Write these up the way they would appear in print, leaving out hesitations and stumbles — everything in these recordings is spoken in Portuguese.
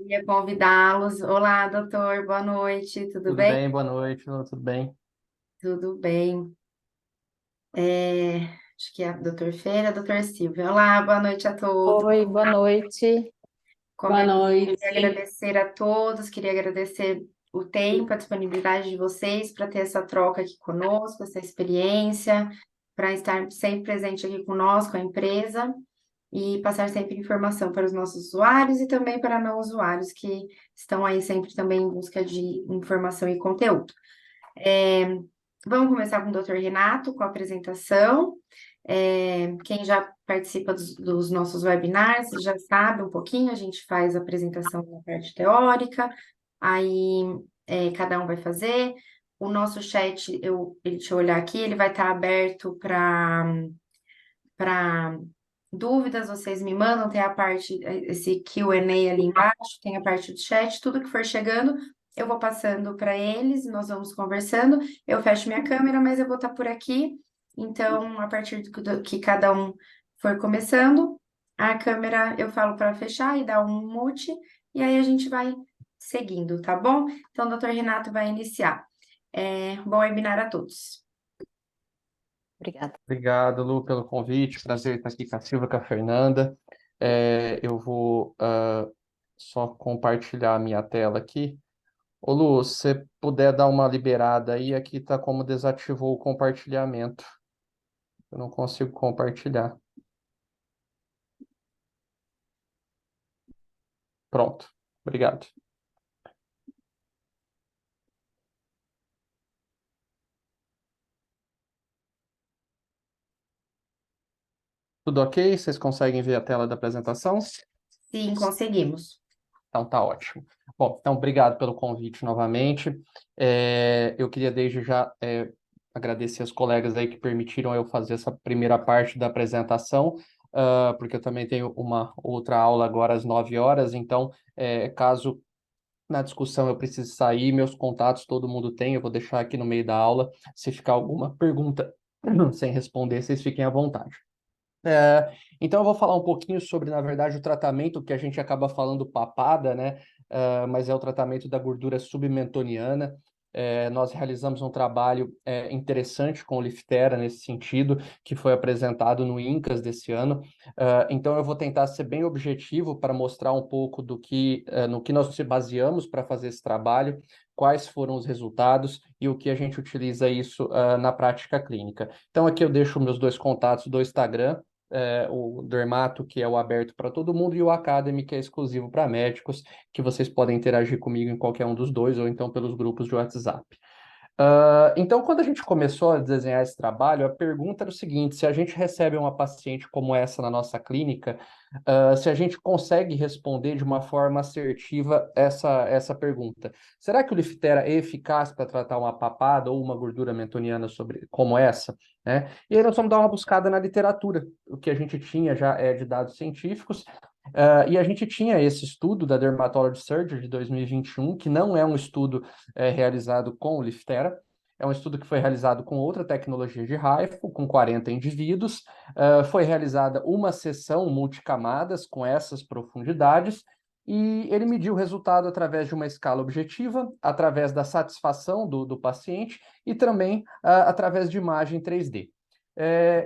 Ia convidá-los. Olá, doutor, boa noite, tudo Tudo bem? bem? Boa noite, tudo bem? Tudo bem. Acho que é a doutor Feira, doutor Silvio. Olá, boa noite a todos. Oi, boa noite. Como Boa eu queria noite. agradecer a todos, queria agradecer o tempo, a disponibilidade de vocês para ter essa troca aqui conosco, essa experiência, para estar sempre presente aqui conosco, a empresa, e passar sempre informação para os nossos usuários e também para não usuários que estão aí sempre também em busca de informação e conteúdo. É, Vamos começar com o Dr. Renato, com a apresentação. Quem já participa dos nossos webinars já sabe um pouquinho, a gente faz a apresentação na parte teórica, aí cada um vai fazer. O nosso chat, deixa eu olhar aqui, ele vai estar aberto para dúvidas, vocês me mandam, tem a parte, esse Q&A ali embaixo, tem a parte do chat, tudo que for chegando, eu vou passando para eles, nós vamos conversando, eu fecho minha câmera, mas eu vou estar por aqui, então, a partir que cada um for começando, a câmera eu falo para fechar e dar um mute, e aí a gente vai seguindo, tá bom? Então, o doutor Renato vai iniciar. Bom webinar a todos. Obrigada. Obrigado, Lu, pelo convite. Prazer estar aqui com a Silvia, com a Fernanda. Eu vou só compartilhar a minha tela aqui. Ô, Lu, se você puder dar uma liberada aí, aqui está como desativou o compartilhamento. Eu não consigo compartilhar. Pronto. Obrigado. Tudo ok? Vocês conseguem ver a tela da apresentação? Sim, conseguimos. Então tá ótimo. Bom, então obrigado pelo convite novamente. Eu queria desde já agradecer aos colegas aí que permitiram eu fazer essa primeira parte da apresentação, porque eu também tenho uma outra aula agora às 9 horas, então caso na discussão eu precise sair, meus contatos todo mundo tem, eu vou deixar aqui no meio da aula. Se ficar alguma pergunta sem responder, vocês fiquem à vontade. Então eu vou falar um pouquinho sobre, na verdade, o tratamento que a gente acaba falando papada, né? Mas é o tratamento da gordura submentoniana. Nós realizamos um trabalho interessante com o Liftera nesse sentido, que foi apresentado no INCAS desse ano. Então eu vou tentar ser bem objetivo para mostrar um pouco no que nós se baseamos para fazer esse trabalho, quais foram os resultados e o que a gente utiliza isso na prática clínica. Então aqui eu deixo meus dois contatos do Instagram, o Dermato, que é o aberto para todo mundo, e o Academy, que é exclusivo para médicos, que vocês podem interagir comigo em qualquer um dos dois, ou então pelos grupos de WhatsApp. Então, quando a gente começou a desenhar esse trabalho, a pergunta era o seguinte: se a gente recebe uma paciente como essa na nossa clínica, se a gente consegue responder de uma forma assertiva essa pergunta. Será que o Liftera é eficaz para tratar uma papada ou uma gordura mentoniana como essa? Né? E aí nós vamos dar uma buscada na literatura. O que a gente tinha já é de dados científicos, e a gente tinha esse estudo da Dermatology Surgery de 2021, que não é um estudo realizado com o Liftera, é um estudo que foi realizado com outra tecnologia de Rifle, com 40 indivíduos. Foi realizada uma sessão multicamadas com essas profundidades, e ele mediu o resultado através de uma escala objetiva, através da satisfação do paciente e também através de imagem 3D.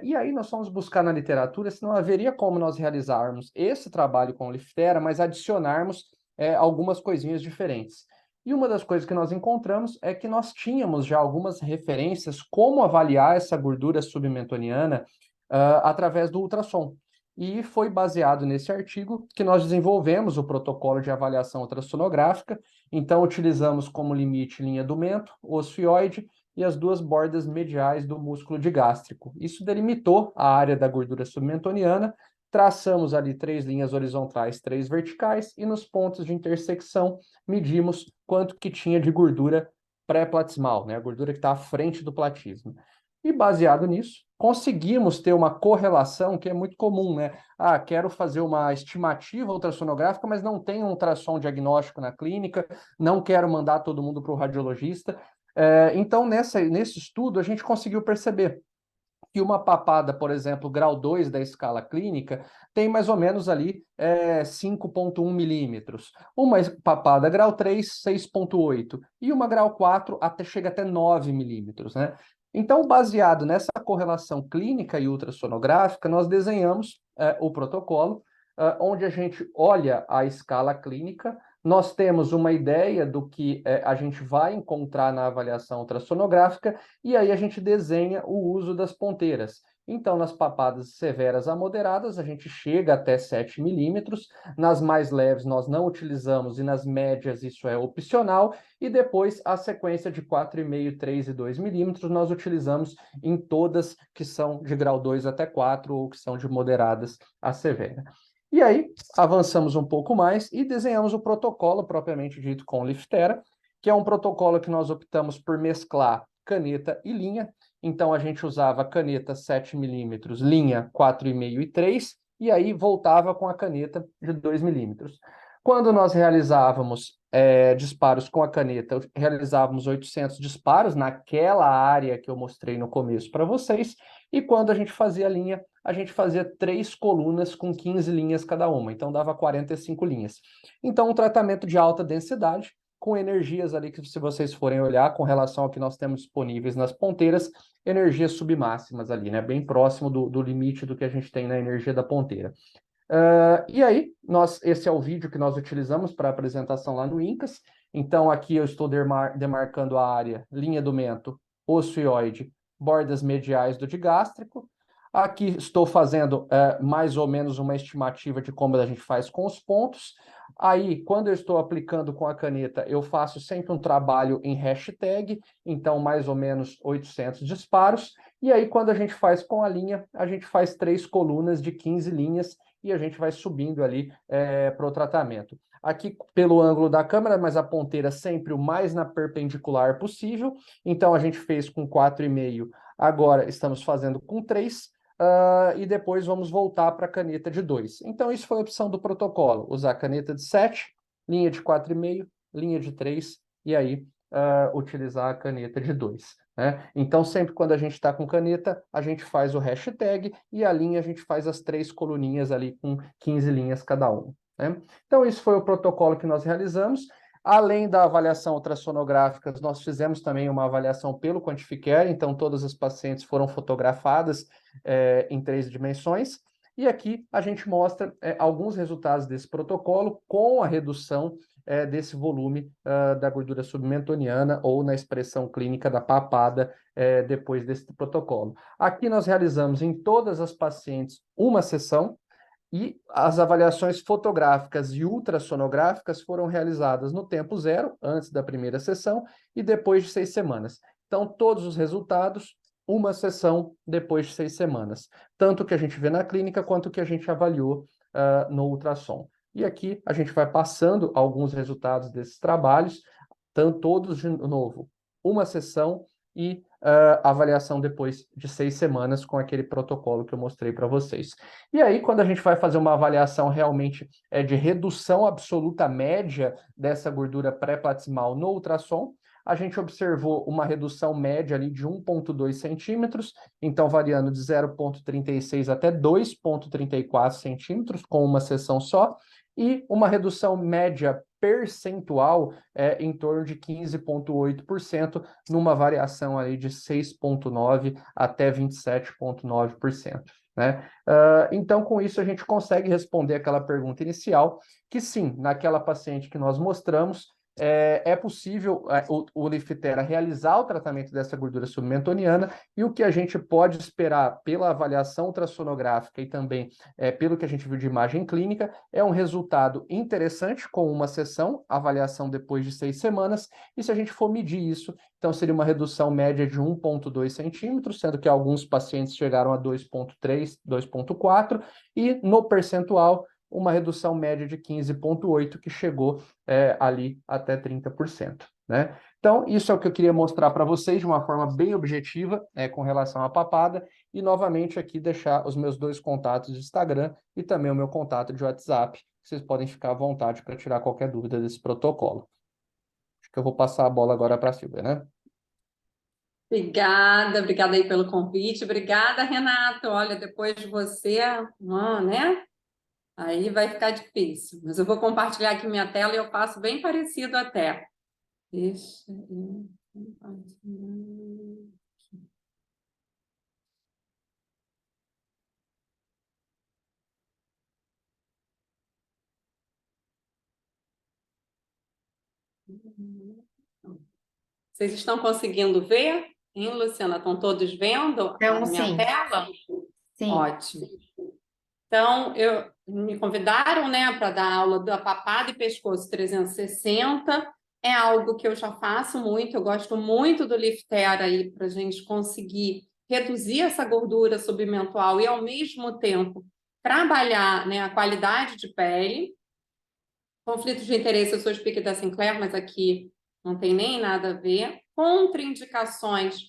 E aí nós fomos buscar na literatura se não haveria como nós realizarmos esse trabalho com o Liftera, mas adicionarmos algumas coisinhas diferentes. E uma das coisas que nós encontramos é que nós tínhamos já algumas referências como avaliar essa gordura submentoniana através do ultrassom. E foi baseado nesse artigo que nós desenvolvemos o protocolo de avaliação ultrassonográfica. Então, utilizamos como limite linha do mento, osfioide e as duas bordas mediais do músculo digástrico. Isso delimitou a área da gordura submentoniana. Traçamos ali 3 linhas horizontais, 3 verticais, e nos pontos de intersecção medimos quanto que tinha de gordura pré-platismal, né? A gordura que está à frente do platismo. E baseado nisso, conseguimos ter uma correlação que é muito comum, né? Quero fazer uma estimativa ultrassonográfica, mas não tenho um ultrassom diagnóstico na clínica, não quero mandar todo mundo para o radiologista. Então, nesse estudo, a gente conseguiu perceber que que uma papada, por exemplo, grau 2 da escala clínica, tem mais ou menos ali 5,1 milímetros. Uma papada grau 3, 6,8. E uma grau 4 chega até 9 milímetros, né? Então, baseado nessa correlação clínica e ultrassonográfica, nós desenhamos o protocolo, onde a gente olha a escala clínica, nós temos uma ideia do que a gente vai encontrar na avaliação ultrassonográfica e aí a gente desenha o uso das ponteiras. Então, nas papadas severas a moderadas, a gente chega até 7 milímetros, nas mais leves nós não utilizamos e nas médias isso é opcional, e depois a sequência de 4,5, 3 e 2 milímetros nós utilizamos em todas que são de grau 2 até 4 ou que são de moderadas a severa. E aí, avançamos um pouco mais e desenhamos o protocolo propriamente dito com Liftera, que é um protocolo que nós optamos por mesclar caneta e linha. Então, a gente usava caneta 7 milímetros, linha 4,5 e 3, e aí voltava com a caneta de 2 milímetros. Quando nós realizávamos disparos com a caneta, realizávamos 800 disparos naquela área que eu mostrei no começo para vocês, e quando a gente fazia a linha, a gente fazia 3 colunas com 15 linhas cada uma, então dava 45 linhas. Então, um tratamento de alta densidade, com energias ali que, se vocês forem olhar, com relação ao que nós temos disponíveis nas ponteiras, energias submáximas ali, né? Bem próximo do limite do que a gente tem na energia da ponteira. E aí, esse é o vídeo que nós utilizamos para a apresentação lá no INCAS. Então, aqui eu estou demarcando a área, linha do mento, osso ióide, bordas mediais do digástrico. Aqui estou fazendo mais ou menos uma estimativa de como a gente faz com os pontos. Aí, quando eu estou aplicando com a caneta, eu faço sempre um trabalho em hashtag, então mais ou menos 800 disparos. E aí, quando a gente faz com a linha, a gente faz 3 colunas de 15 linhas e a gente vai subindo ali para o tratamento. Aqui pelo ângulo da câmera, mas a ponteira sempre o mais na perpendicular possível. Então, a gente fez com 4,5, agora estamos fazendo com 3. E depois vamos voltar para a caneta de 2. Então, isso foi a opção do protocolo, usar caneta de 7, linha de 4,5, linha de 3, e aí utilizar a caneta de 2. Né? Então, sempre quando a gente está com caneta, a gente faz o hashtag e a linha a gente faz as 3 coluninhas ali com 15 linhas cada uma. Né? Então, isso foi o protocolo que nós realizamos. Além da avaliação ultrassonográfica, nós fizemos também uma avaliação pelo Quantificare, então todas as pacientes foram fotografadas em 3 dimensões, e aqui a gente mostra alguns resultados desse protocolo com a redução desse volume da gordura submentoniana ou na expressão clínica da papada depois desse protocolo. Aqui nós realizamos em todas as pacientes uma sessão, e as avaliações fotográficas e ultrassonográficas foram realizadas no tempo zero, antes da primeira sessão, e depois de 6 semanas. Então, todos os resultados, uma sessão depois de 6 semanas. Tanto o que a gente vê na clínica, quanto o que a gente avaliou no ultrassom. E aqui a gente vai passando alguns resultados desses trabalhos, todos de novo, uma sessão e avaliação depois de 6 semanas com aquele protocolo que eu mostrei para vocês. E aí, quando a gente vai fazer uma avaliação realmente de redução absoluta média dessa gordura pré-platisimal no ultrassom, a gente observou uma redução média ali de 1,2 centímetros, então variando de 0,36 até 2,34 centímetros com uma sessão só, e uma redução média percentual em torno de 15,8%, numa variação ali de 6,9% até 27,9%. Né? Então, com isso, a gente consegue responder aquela pergunta inicial, que sim, naquela paciente que nós mostramos, é possível o Liftera realizar o tratamento dessa gordura submentoniana, e o que a gente pode esperar pela avaliação ultrassonográfica e também pelo que a gente viu de imagem clínica, é um resultado interessante com uma sessão, avaliação depois de 6 semanas, e se a gente for medir isso, então seria uma redução média de 1,2 centímetros, sendo que alguns pacientes chegaram a 2,3, 2,4, e no percentual, uma redução média de 15,8, que chegou ali até 30%. Né? Então, isso é o que eu queria mostrar para vocês de uma forma bem objetiva com relação à papada, e novamente aqui deixar os meus 2 contatos de Instagram e também o meu contato de WhatsApp, que vocês podem ficar à vontade para tirar qualquer dúvida desse protocolo. Acho que eu vou passar a bola agora para a Silvia, né? Obrigada, obrigada aí pelo convite. Obrigada, Renato. Olha, depois de você, né? Aí vai ficar difícil. Mas eu vou compartilhar aqui minha tela e eu faço bem parecido até. Deixa eu compartilhar. Vocês estão conseguindo ver? Hein, Luciana? Estão todos vendo Então, a minha sim, tela? sim. Ótimo. Então, me convidaram, né, para dar aula da papada e pescoço 360. É algo que eu já faço muito, eu gosto muito do Liftera aí para a gente conseguir reduzir essa gordura submental e, ao mesmo tempo, trabalhar, né, a qualidade de pele. Conflitos de interesse, eu sou speaker da Sinclair, mas aqui não tem nem nada a ver. Contraindicações,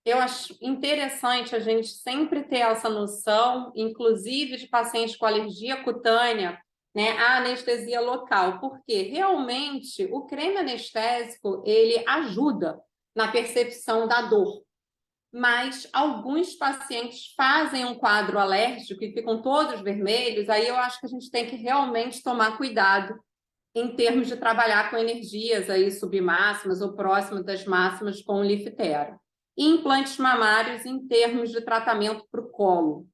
eu acho interessante a gente sempre ter essa noção, inclusive de pacientes com alergia cutânea, né, a anestesia local, porque realmente o creme anestésico, ele ajuda na percepção da dor. Mas alguns pacientes fazem um quadro alérgico e ficam todos vermelhos, aí eu acho que a gente tem que realmente tomar cuidado em termos de trabalhar com energias aí submáximas ou próximas das máximas com o Liftera. E implantes mamários em termos de tratamento para o colo.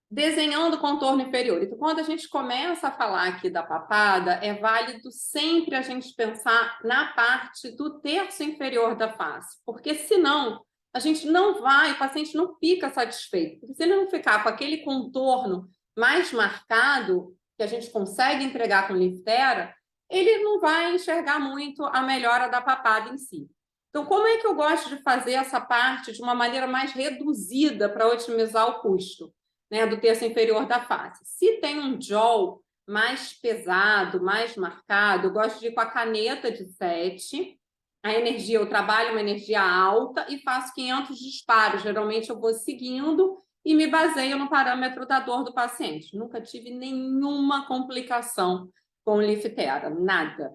Desenhando o contorno inferior. Então, quando a gente começa a falar aqui da papada, é válido sempre a gente pensar na parte do terço inferior da face, porque senão a gente não vai, o paciente não fica satisfeito. Porque se ele não ficar com aquele contorno mais marcado, que a gente consegue entregar com o Liftera, ele não vai enxergar muito a melhora da papada em si. Então, como é que eu gosto de fazer essa parte de uma maneira mais reduzida para otimizar o custo, né, do terço inferior da face? Se tem um jaw mais pesado, mais marcado, eu gosto de ir com a caneta de 7. A energia, eu trabalho uma energia alta e faço 500 disparos. Geralmente eu vou seguindo e me baseio no parâmetro da dor do paciente. Nunca tive nenhuma complicação com o Liftera, nada.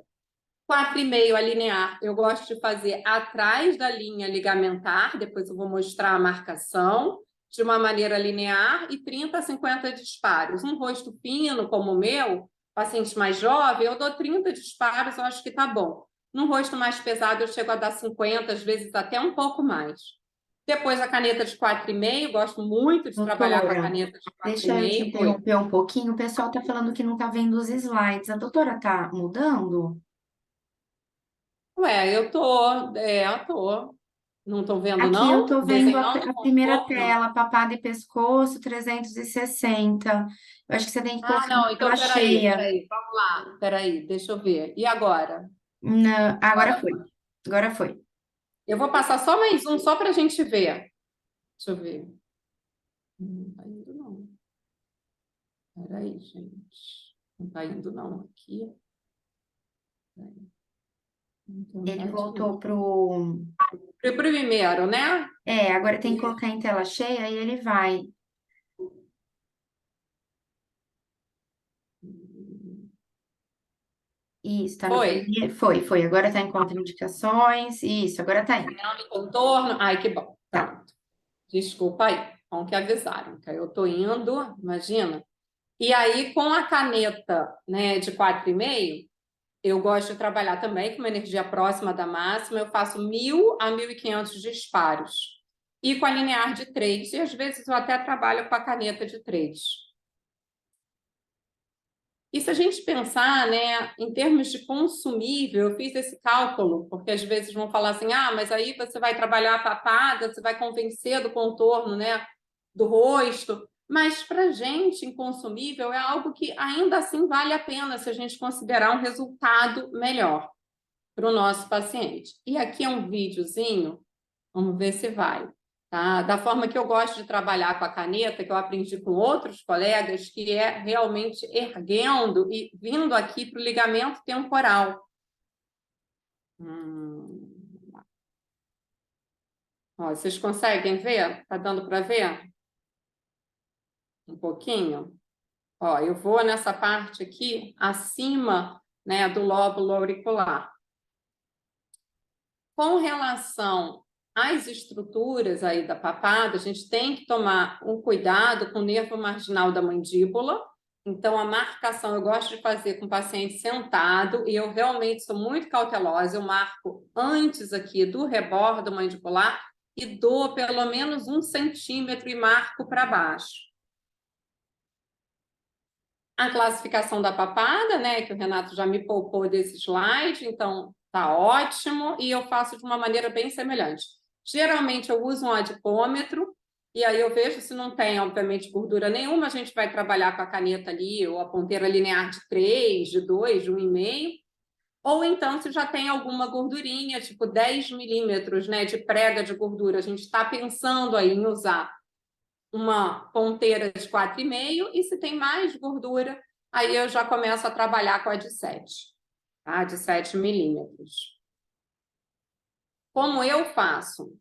4,5 a linear, eu gosto de fazer atrás da linha ligamentar, depois eu vou mostrar a marcação, de uma maneira linear, e 30 a 50 disparos. Um rosto fino como o meu, paciente mais jovem, eu dou 30 disparos, eu acho que tá bom. Num rosto mais pesado, eu chego a dar 50, às vezes até um pouco mais. Depois a caneta de 4,5, gosto muito de trabalhar com a Doutora, caneta de deixa eu te 4,5. Oi. interromper um pouquinho. O pessoal está falando que não está vendo os slides. A doutora está mudando? Ué, eu tô. Não estão vendo, Aqui eu não? estou vendo Desenhando a o primeira contorno? tela, papada e pescoço, 360. Eu acho que você tem que Ah, colocar não, na então tela peraí, cheia. peraí, vamos lá. Peraí, deixa eu ver. E agora? Não, agora Agora foi. Agora foi. eu vou passar só mais um, só para a gente ver. Deixa eu ver. Não tá indo, não. Peraí, gente. Não tá indo, não. Aqui. Peraí. Vou Ele tentar de voltou novo. pro. Pro primeiro, né? É, agora tem que colocar em tela cheia e ele vai. Isso, tá no Foi. primeiro. Foi. Agora tá em contraindicações. Isso, agora tá indo. Desenhando o contorno. Ai, que bom. Tá. Pronto. Desculpa aí. Bom que avisaram, que eu tô indo, imagina. E aí, com a caneta, né, de 4,5, eu gosto de trabalhar também com uma energia próxima da máxima. Eu faço 1.000 a 1.500 disparos. E com a linear de 3. E às vezes eu até trabalho com a caneta de 3. E se a gente pensar, né, em termos de consumível, eu fiz esse cálculo, porque às vezes vão falar assim, ah, mas aí você vai trabalhar a papada, você vai convencer do contorno, né, do rosto. Mas para a gente, inconsumível, é algo que ainda assim vale a pena se a gente considerar um resultado melhor para o nosso paciente. E aqui é um videozinho, vamos ver se vai. Tá? Da forma que eu gosto de trabalhar com a caneta, que eu aprendi com outros colegas, que é realmente erguendo e vindo aqui para o ligamento temporal. Ó, vocês conseguem ver? Está dando para ver? Um pouquinho? Ó, eu vou nessa parte aqui, acima, né, do lóbulo auricular. Com relação às estruturas aí da papada, a gente tem que tomar um cuidado com o nervo marginal da mandíbula. Então, a marcação eu gosto de fazer com o paciente sentado e eu realmente sou muito cautelosa. Eu marco antes aqui do rebordo mandibular e dou pelo menos 1 centímetro e marco para baixo. A classificação da papada, né, que o Renato já me poupou desse slide, então tá ótimo, e eu faço de uma maneira bem semelhante. Geralmente eu uso um adipômetro, e aí eu vejo se não tem, obviamente, gordura nenhuma, a gente vai trabalhar com a caneta ali, ou a ponteira linear de 3, de 2, de 1,5, ou então se já tem alguma gordurinha, tipo 10 milímetros, né, de prega de gordura, a gente está pensando aí em usar uma ponteira de 4,5, e se tem mais gordura, aí eu já começo a trabalhar com a de 7, tá? De 7 milímetros. Como eu faço?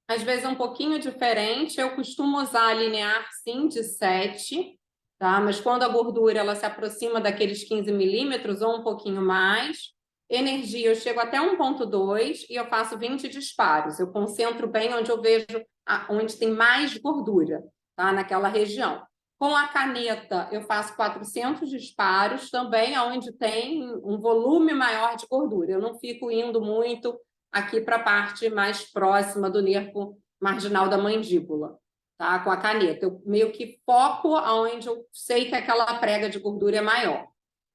Às vezes é um pouquinho diferente, eu costumo usar a linear, sim, de 7, tá? Mas quando a gordura ela se aproxima daqueles 15 milímetros ou um pouquinho mais, energia eu chego até 1,2 e eu faço 20 disparos. Eu concentro bem onde eu vejo onde tem mais gordura, tá? Naquela região. Com a caneta, eu faço 400 disparos, também onde tem um volume maior de gordura. Eu não fico indo muito aqui para a parte mais próxima do nervo marginal da mandíbula, tá? Com a caneta. Eu meio que foco aonde eu sei que aquela prega de gordura é maior.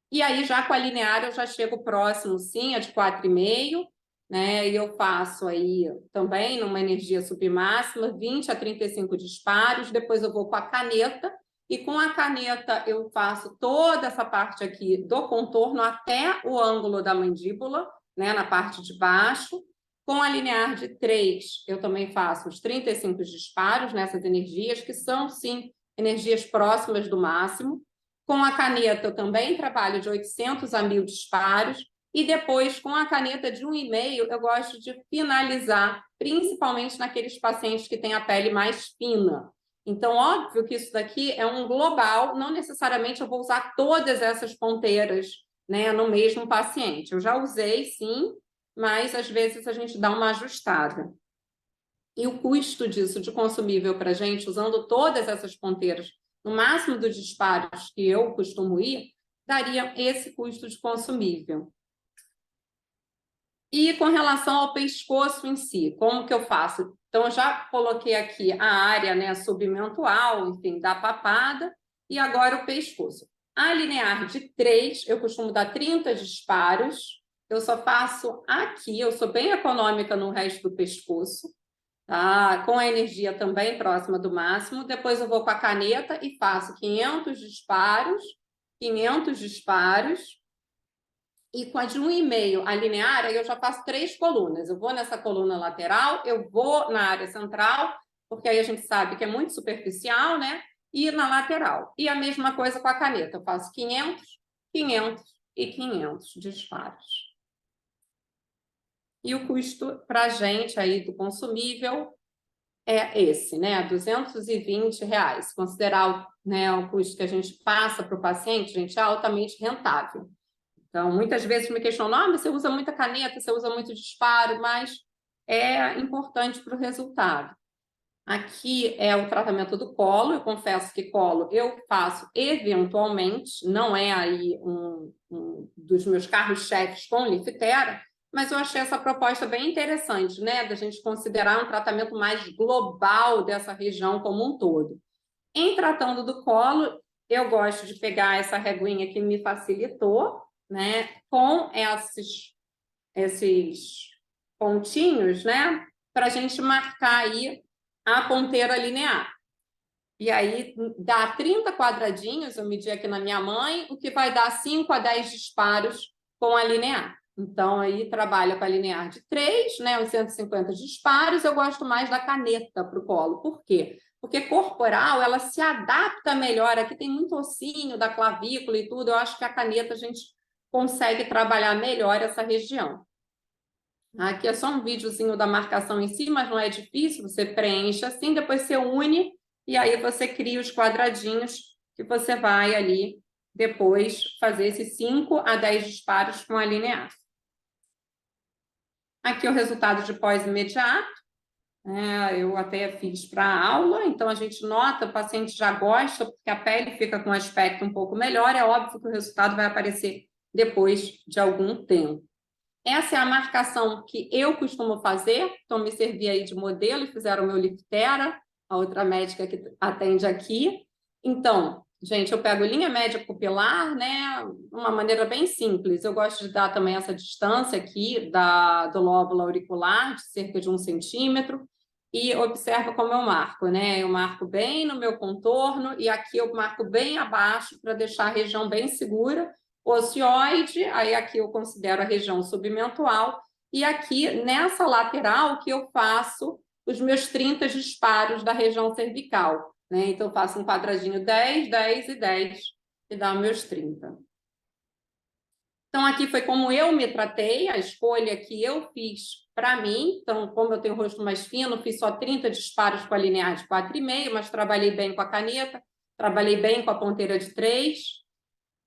E aí, já com a linear, eu já chego próximo, sim, a de 4,5, né? E eu faço aí também, numa energia submáxima, 20 a 35 disparos. Depois eu vou com a caneta, e com a caneta eu faço toda essa parte aqui do contorno até o ângulo da mandíbula, né? Na parte de baixo. Com a linear de 3, eu também faço os 35 disparos nessas energias, que são, sim, energias próximas do máximo. Com a caneta, eu também trabalho de 800 a 1.000 disparos. E depois, com a caneta de 1,5, eu gosto de finalizar, principalmente naqueles pacientes que têm a pele mais fina. Então, óbvio que isso daqui é um global, não necessariamente eu vou usar todas essas ponteiras, né, no mesmo paciente. Eu já usei, sim, mas às vezes a gente dá uma ajustada. E o custo disso de consumível para a gente, usando todas essas ponteiras, no máximo dos disparos que eu costumo ir, daria esse custo de consumível. E com relação ao pescoço em si, como que eu faço? Então, eu já coloquei aqui a área, né, submental, enfim, da papada, e agora o pescoço. A linear de 3, eu costumo dar 30 disparos, eu só faço aqui, eu sou bem econômica no resto do pescoço, tá? Com a energia também próxima do máximo. Depois eu vou com a caneta e faço 500 disparos, 500 disparos, e com a de 1,5 a linear, aí eu já faço 3 colunas. Eu vou nessa coluna lateral, eu vou na área central, porque aí a gente sabe que é muito superficial, né? E na lateral. E a mesma coisa com a caneta. Eu faço 500, 500 e 500 disparos. E o custo para a gente aí do consumível é esse, né? R$220. Considerar, né, o custo que a gente passa para o paciente, gente, é altamente rentável. Então, muitas vezes me questionam, mas você usa muita caneta, você usa muito disparo, mas é importante para o resultado. Aqui é o tratamento do colo. Eu confesso que colo eu faço eventualmente, não é aí um dos meus carros-chefes com Lifitera, mas eu achei essa proposta bem interessante, né? Da gente considerar um tratamento mais global dessa região como um todo. Em tratando do colo, eu gosto de pegar essa reguinha que me facilitou, né? Com esses pontinhos, né? Para a gente marcar aí a ponteira linear. E aí dá 30 quadradinhos, eu medi aqui na minha mãe, o que vai dar 5 a 10 disparos com a linear. Então, aí trabalha com a linear de 3, né, uns 150 disparos. Eu gosto mais da caneta para o colo. Por quê? Porque corporal, ela se adapta melhor. Aqui tem muito ossinho da clavícula e tudo. Eu acho que a caneta a gente consegue trabalhar melhor essa região. Aqui é só um videozinho da marcação em si, mas não é difícil. Você preenche assim, depois você une e aí você cria os quadradinhos que você vai ali depois fazer esses 5 a 10 disparos com a linear. Aqui o resultado de pós-imediato. Eu até fiz para a aula, então a gente nota, o paciente já gosta, porque a pele fica com um aspecto um pouco melhor, é óbvio que o resultado vai aparecer depois de algum tempo. Essa é a marcação que eu costumo fazer, então me servi aí de modelo e fizeram o meu Liftera, a outra médica que atende aqui. Então, gente, eu pego linha média pupilar, né, uma maneira bem simples. Eu gosto de dar também essa distância aqui do lóbulo auricular, de cerca de 1 centímetro, e observa como eu marco, né? Eu marco bem no meu contorno e aqui eu marco bem abaixo para deixar a região bem segura, ocioide, aí aqui eu considero a região submentual, e aqui nessa lateral que eu faço os meus 30 disparos da região cervical, né? Então eu faço um quadradinho 10, 10 e 10 e dá meus 30. Então, aqui foi como eu me tratei, a escolha que eu fiz para mim. Então, como eu tenho o rosto mais fino, fiz só 30 disparos com a linear de 4,5, mas trabalhei bem com a caneta, trabalhei bem com a ponteira de 3.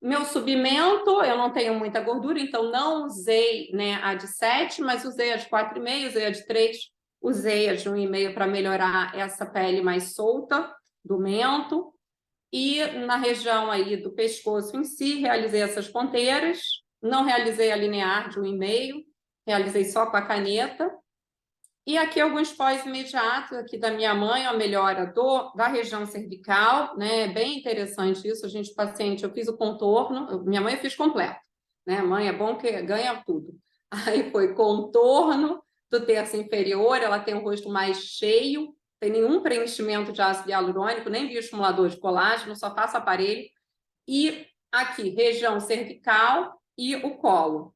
Meu submento, eu não tenho muita gordura, então não usei, né, a de 7, mas usei a de 4,5, usei a de 3, usei a de 1,5 para melhorar essa pele mais solta do mento. E na região aí do pescoço em si, realizei essas ponteiras, não realizei a linear de 1,5, realizei só com a caneta. E aqui alguns pós-imediatos aqui da minha mãe, a melhora da região cervical, né? Bem interessante isso, a gente, paciente, eu fiz o contorno, minha mãe eu fiz completo, né? Mãe é bom que ganha tudo. Aí foi contorno do terço inferior, ela tem o rosto mais cheio, tem nenhum preenchimento de ácido hialurônico, nem bioestimulador de colágeno, só faço aparelho. E aqui, região cervical e o colo.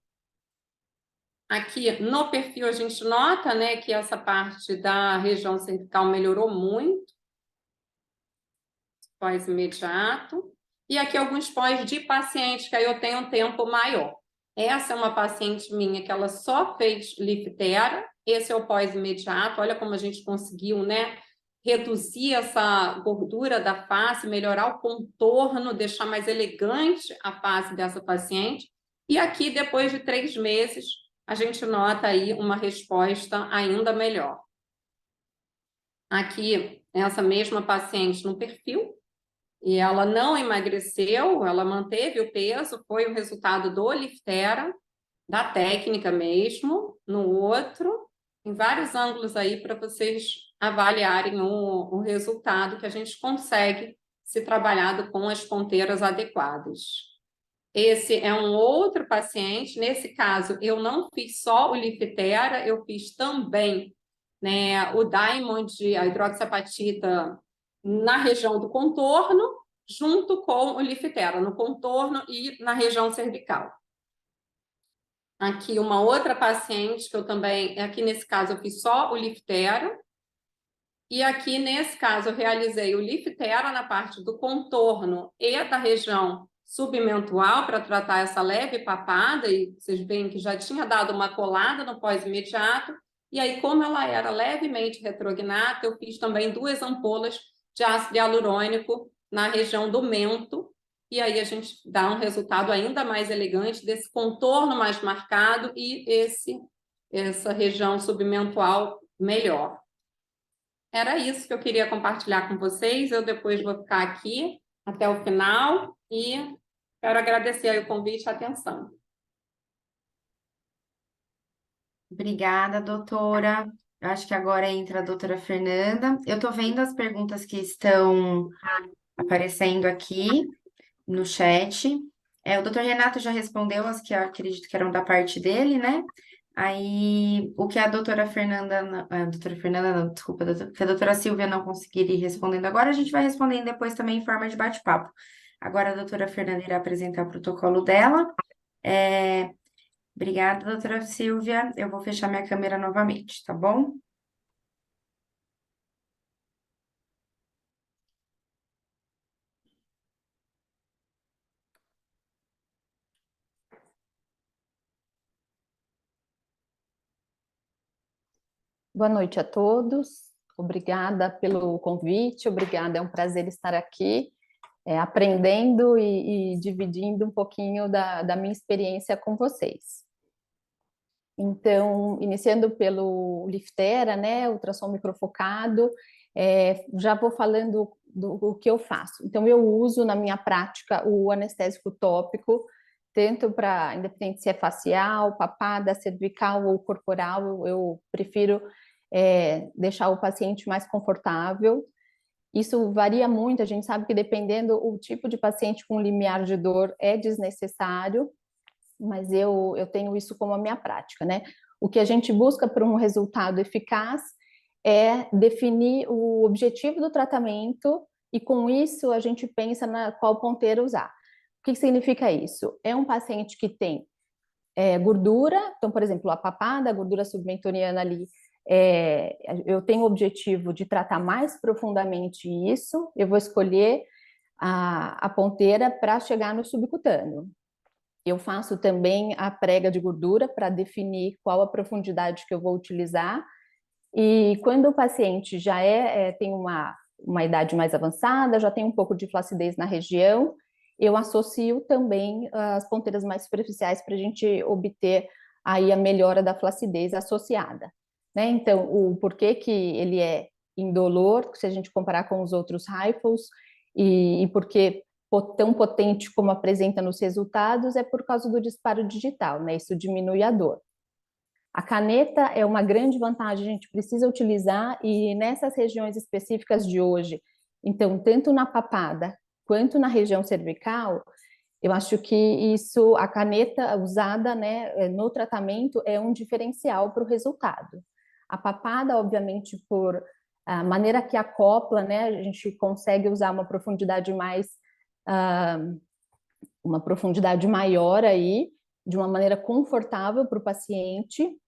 Aqui no perfil a gente nota, né, que essa parte da região cervical melhorou muito, pós-imediato. E aqui alguns pós de paciente, que aí eu tenho um tempo maior. Essa é uma paciente minha que ela só fez Liftera, esse é o pós-imediato, olha como a gente conseguiu, né, reduzir essa gordura da face, melhorar o contorno, deixar mais elegante a face dessa paciente. E aqui, depois de 3 meses, a gente nota aí uma resposta ainda melhor. Aqui, essa mesma paciente no perfil, e ela não emagreceu, ela manteve o peso, foi o resultado do Liftera, da técnica mesmo, no outro, em vários ângulos aí para vocês avaliarem o resultado que a gente consegue se trabalhado com as ponteiras adequadas. Esse é um outro paciente, nesse caso eu não fiz só o Liftera, eu fiz também, né, o Diamond, a hidroxiapatita na região do contorno, junto com o Liftera, no contorno e na região cervical. Aqui uma outra paciente que eu também, aqui nesse caso eu fiz só o Liftera, e aqui nesse caso eu realizei o Liftera na parte do contorno e da região submentual para tratar essa leve papada, e vocês veem que já tinha dado uma colada no pós-imediato, e aí como ela era levemente retrognata, eu fiz também 2 ampolas de ácido hialurônico na região do mento, e aí a gente dá um resultado ainda mais elegante desse contorno mais marcado e essa região submentual melhor. Era isso que eu queria compartilhar com vocês. Eu depois vou ficar aqui até o final e quero agradecer aí o convite e a atenção. Obrigada, doutora. Eu acho que agora entra a doutora Fernanda. Eu estou vendo as perguntas que estão aparecendo aqui no chat. O doutor Renato já respondeu as que eu acredito que eram da parte dele, né? Aí, o que a doutora Fernanda, não, desculpa, que a doutora Silvia não conseguir ir respondendo agora, a gente vai respondendo depois também em forma de bate-papo. Agora a doutora Fernanda irá apresentar o protocolo dela. Obrigada, doutora Silvia. Eu vou fechar minha câmera novamente, tá bom? Boa noite a todos. Obrigada pelo convite, obrigada, é um prazer estar aqui, aprendendo e dividindo um pouquinho da minha experiência com vocês. Então, iniciando pelo Liftera, né, ultrassom microfocado, já vou falando do que eu faço. Então, eu uso na minha prática o anestésico tópico, tanto para, independente se é facial, papada, cervical ou corporal, eu prefiro deixar o paciente mais confortável. Isso varia muito, a gente sabe que dependendo o tipo de paciente com limiar de dor é desnecessário, mas eu tenho isso como a minha prática, né? O que a gente busca para um resultado eficaz é definir o objetivo do tratamento e com isso a gente pensa na qual ponteira usar. O que significa isso? É um paciente que tem gordura, então, por exemplo, a papada, a gordura submentoriana ali, eu tenho o objetivo de tratar mais profundamente isso, eu vou escolher a ponteira para chegar no subcutâneo. Eu faço também a prega de gordura para definir qual a profundidade que eu vou utilizar. E quando o paciente já tem uma idade mais avançada, já tem um pouco de flacidez na região, eu associo também as ponteiras mais superficiais para a gente obter aí a melhora da flacidez associada, né? Então, o porquê que ele é indolor, se a gente comparar com os outros rifles, e porque tão potente como apresenta nos resultados é por causa do disparo digital, né? Isso diminui a dor. A caneta é uma grande vantagem, a gente precisa utilizar e nessas regiões específicas de hoje, então, tanto na papada quanto na região cervical, eu acho que isso, a caneta usada, né, no tratamento é um diferencial para o resultado. A papada, obviamente, por a maneira que acopla, né, a gente consegue usar uma profundidade maior aí, de uma maneira confortável para o paciente.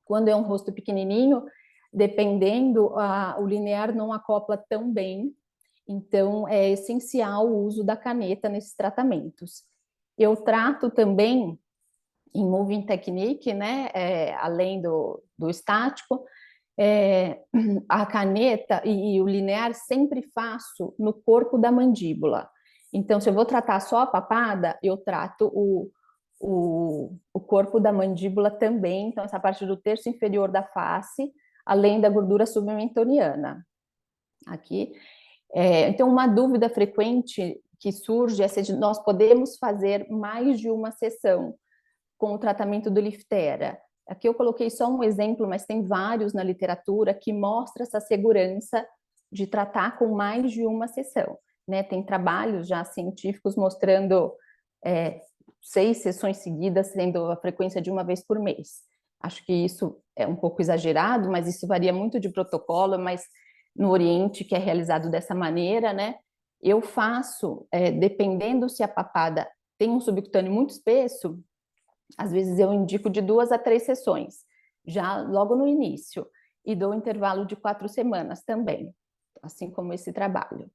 Quando é um rosto pequenininho, dependendo, o linear não acopla tão bem, então é essencial o uso da caneta nesses tratamentos. Eu trato também em Moving Technique, né, além do estático, a caneta e o linear sempre faço no corpo da mandíbula. Então, se eu vou tratar só a papada, eu trato o corpo da mandíbula também, então essa parte do terço inferior da face, além da gordura submentoriana. Aqui. Então, uma dúvida frequente que surge é se nós podemos fazer mais de uma sessão com o tratamento do Liftera. Aqui eu coloquei só um exemplo, mas tem vários na literatura que mostra essa segurança de tratar com mais de uma sessão, né? Tem trabalhos já científicos mostrando 6 sessões seguidas, sendo a frequência de uma vez por mês. Acho que isso é um pouco exagerado, mas isso varia muito de protocolo, mas no Oriente, que é realizado dessa maneira, né? Eu faço, dependendo se a papada tem um subcutâneo muito espesso, às vezes eu indico de 2 a 3 sessões, já logo no início, e dou intervalo de 4 semanas também, assim como esse trabalho.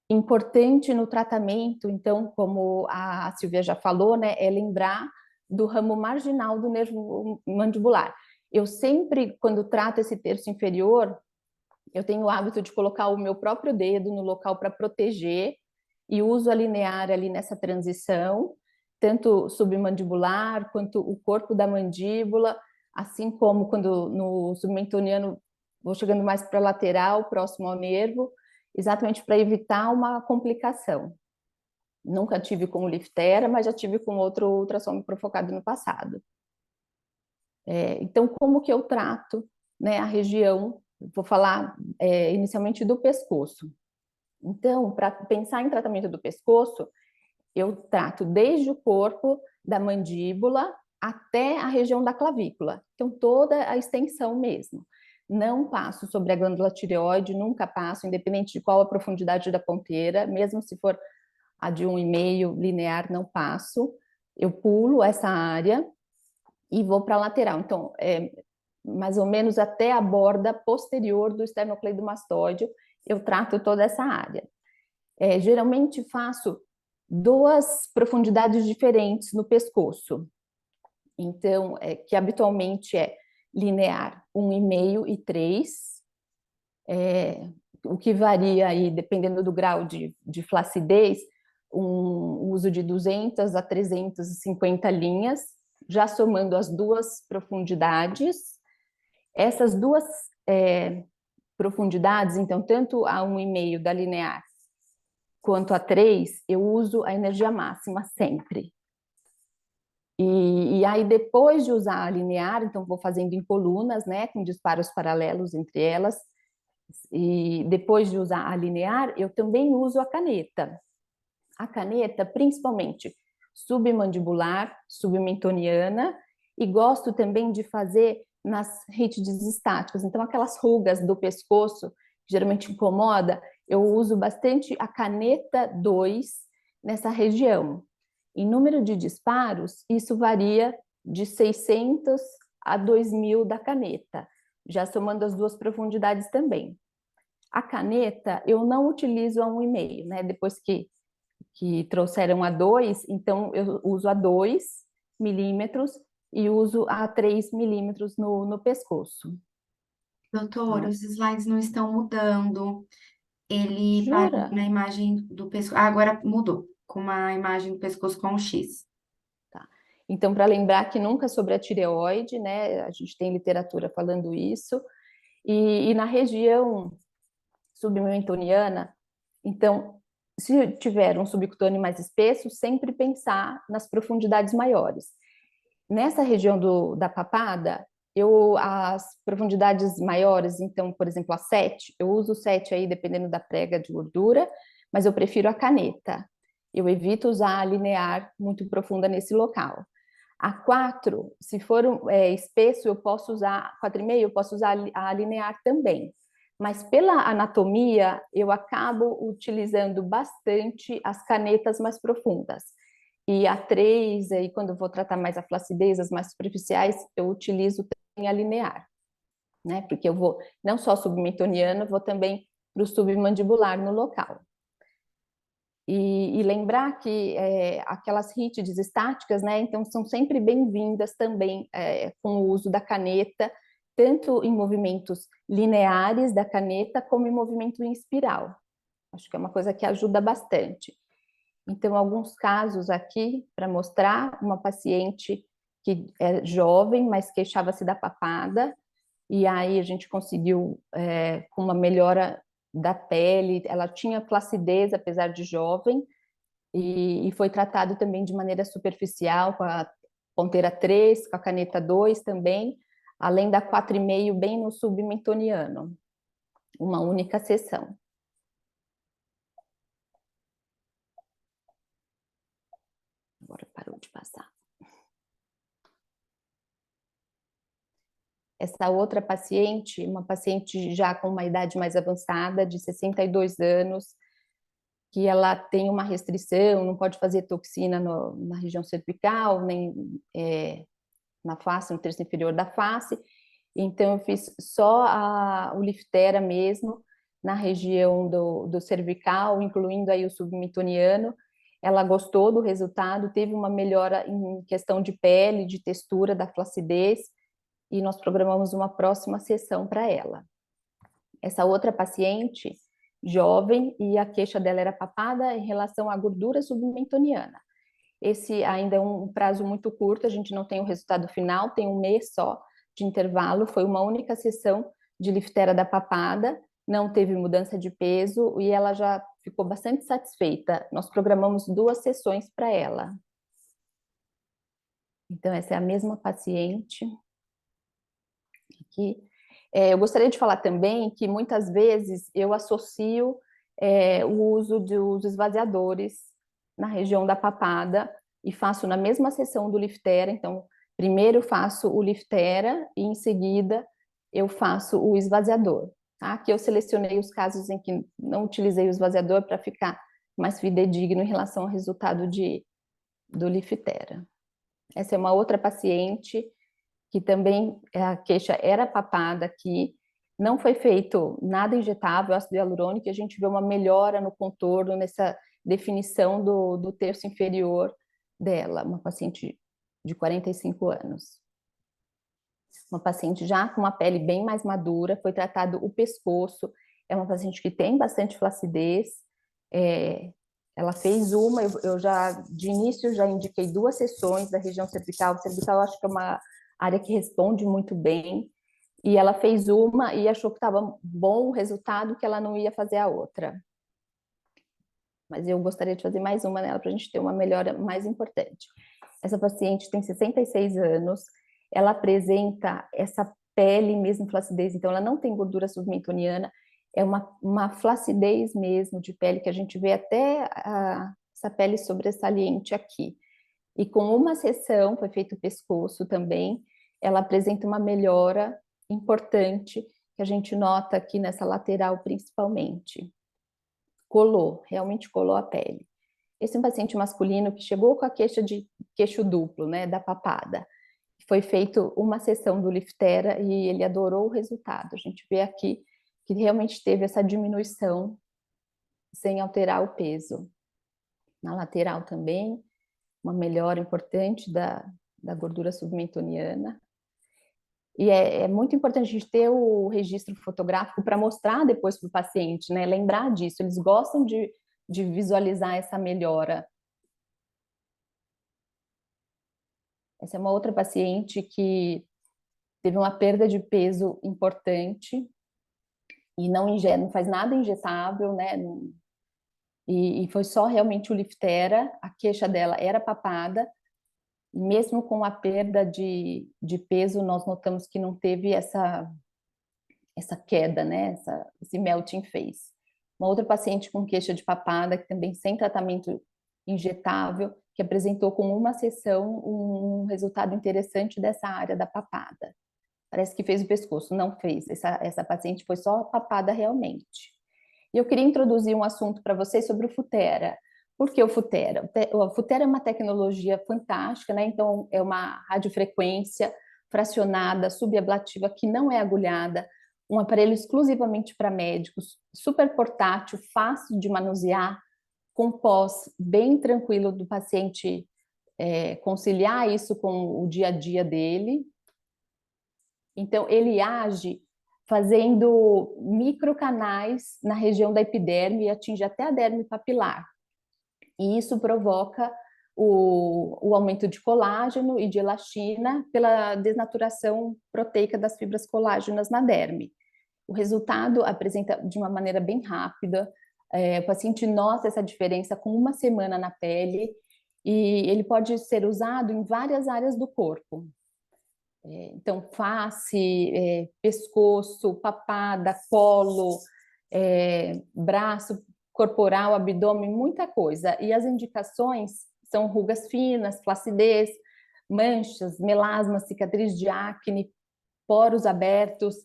Importante no tratamento, então, como a Silvia já falou, né, é lembrar do ramo marginal do nervo mandibular. Eu sempre, quando trato esse terço inferior, eu tenho o hábito de colocar o meu próprio dedo no local para proteger e uso a linear ali nessa transição, tanto submandibular quanto o corpo da mandíbula, assim como quando no submentoniano vou chegando mais para a lateral, próximo ao nervo, exatamente para evitar uma complicação. Nunca tive com o Liftera, mas já tive com outro ultrassom microfocado no passado. Então, como que eu trato, né, a região? Vou falar inicialmente do pescoço. Então, para pensar em tratamento do pescoço, eu trato desde o corpo da mandíbula até a região da clavícula. Então, toda a extensão mesmo. Não passo sobre a glândula tireoide, nunca passo, independente de qual a profundidade da ponteira, mesmo se for a de 1,5 linear, não passo. Eu pulo essa área e vou para a lateral. Então, mais ou menos até a borda posterior do esternocleidomastoide, eu trato toda essa área. Geralmente faço 2 profundidades diferentes no pescoço. Então, que habitualmente é linear 1,5 e 3, o que varia aí, dependendo do grau de flacidez, um uso de 200 a 350 linhas, já somando as duas profundidades. Essas duas profundidades, então, tanto a 1,5 da linear quanto a 3, eu uso a energia máxima sempre. E aí, depois de usar a linear, então vou fazendo em colunas, né, com disparos paralelos entre elas, e depois de usar a linear, eu também uso a caneta. A caneta, principalmente submandibular, submentoniana, e gosto também de fazer nas rítides estáticas. Então, aquelas rugas do pescoço, que geralmente incomoda, eu uso bastante a caneta 2 nessa região. Em número de disparos, isso varia de 600 a 2.000 da caneta, já somando as duas profundidades também. A caneta, eu não utilizo a 1,5, né? Depois que trouxeram a 2, então eu uso a 2 milímetros e uso a 3 milímetros no pescoço. Doutora, os slides não estão mudando. Ele parou Jura? na imagem do pescoço. Ah, agora mudou, com uma imagem do pescoço com um X. Tá. Então, para lembrar que nunca sobre a tireoide, né? A gente tem literatura falando isso. E na região submentoniana, então, se tiver um subcutâneo mais espesso, sempre pensar nas profundidades maiores. Nessa região da papada, as profundidades maiores, então, por exemplo, a 7, eu uso 7 aí, dependendo da prega de gordura, mas eu prefiro a caneta. Eu evito usar a linear muito profunda nesse local. A 4, se for espesso, eu posso usar, 4,5, eu posso usar a linear também. Mas pela anatomia, eu acabo utilizando bastante as canetas mais profundas. E a 3, aí quando eu vou tratar mais a flacidez, as mais superficiais, eu utilizo também a linear, né? Porque eu vou não só submentoniano, vou também para o submandibular no local. E lembrar que aquelas rítides estáticas, né? Então são sempre bem-vindas também com o uso da caneta, tanto em movimentos lineares da caneta, como em movimento em espiral. Acho que é uma coisa que ajuda bastante. Então, alguns casos aqui para mostrar uma paciente que é jovem, mas queixava-se da papada, e aí a gente conseguiu com uma melhora da pele, ela tinha flacidez apesar de jovem, e foi tratado também de maneira superficial com a ponteira 3, com a caneta 2 também, além da 4,5 bem no submentoniano, uma única sessão. Agora parou de passar. Essa outra paciente, uma paciente já com uma idade mais avançada, de 62 anos, que ela tem uma restrição, não pode fazer toxina na região cervical, nem na face, no terço inferior da face. Então, eu fiz só o Liftera mesmo, na região do cervical, incluindo aí o submentoniano. Ela gostou do resultado, teve uma melhora em questão de pele, de textura, da flacidez, e nós programamos uma próxima sessão para ela. Essa outra paciente, jovem, e a queixa dela era papada em relação à gordura submentoniana. Esse ainda é um prazo muito curto, a gente não tem o resultado final, tem um mês só de intervalo, foi uma única sessão de Liftera da papada, não teve mudança de peso e ela já ficou bastante satisfeita. Nós programamos 2 sessões para ela. Então, essa é a mesma paciente aqui. Eu gostaria de falar também que muitas vezes eu associo o uso dos esvaziadores na região da papada e faço na mesma sessão do Liftera. Então, primeiro faço o Liftera e em seguida eu faço o esvaziador. Tá? Aqui eu selecionei os casos em que não utilizei o esvaziador para ficar mais fidedigno em relação ao resultado do Liftera. Essa é uma outra paciente que também a queixa era papada, que não foi feito nada injetável, ácido hialurônico, e a gente vê uma melhora no contorno, nessa definição do terço inferior dela, uma paciente de 45 anos. Uma paciente já com uma pele bem mais madura, foi tratado o pescoço, é uma paciente que tem bastante flacidez, Ela fez uma, eu já, de início, já indiquei 2 sessões da região cervical. Cervical, eu acho que é uma área que responde muito bem. E ela fez uma e achou que estava bom o resultado, que ela não ia fazer a outra. Mas eu gostaria de fazer mais uma nela para a gente ter uma melhora mais importante. Essa paciente tem 66 anos, ela apresenta essa pele mesmo flacidez, então ela não tem gordura submentoniana, é uma flacidez mesmo de pele que a gente vê até essa pele sobressalente aqui. E com uma sessão, foi feito o pescoço também, ela apresenta uma melhora importante que a gente nota aqui nessa lateral principalmente. Colou, realmente colou a pele. Esse é um paciente masculino que chegou com a queixa de queixo duplo, né, da papada. Foi feito uma sessão do Liftera e ele adorou o resultado. A gente vê aqui que realmente teve essa diminuição sem alterar o peso. Na lateral também, uma melhora importante da gordura submentoniana. E é muito importante a gente ter o registro fotográfico para mostrar depois para o paciente, né? Lembrar disso, eles gostam de visualizar essa melhora. Essa é uma outra paciente que teve uma perda de peso importante e não faz nada injetável, né? E foi só realmente o Liftera, a queixa dela era papada, e mesmo com a perda de peso, nós notamos que não teve essa queda, né? Esse melting face. Uma outra paciente com queixa de papada, que também sem tratamento injetável, que apresentou com uma sessão um resultado interessante dessa área da papada. Parece que fez o pescoço, não fez. Essa paciente foi só a papada realmente. E eu queria introduzir um assunto para vocês sobre o Futera. Por que o Futera? O Futera é uma tecnologia fantástica, né? Então, é uma radiofrequência fracionada, subablativa, que não é agulhada, um aparelho exclusivamente para médicos, super portátil, fácil de manusear, com pós bem tranquilo do paciente conciliar isso com o dia a dia dele. Então, ele age fazendo microcanais na região da epiderme e atinge até a derme papilar. E isso provoca o aumento de colágeno e de elastina pela desnaturação proteica das fibras colágenas na derme. O resultado apresenta de uma maneira bem rápida, o paciente nota essa diferença com uma semana na pele e ele pode ser usado em várias áreas do corpo. Então, face, pescoço, papada, colo, braço corporal, abdômen, muita coisa. E as indicações são rugas finas, flacidez, manchas, melasma, cicatriz de acne, poros abertos.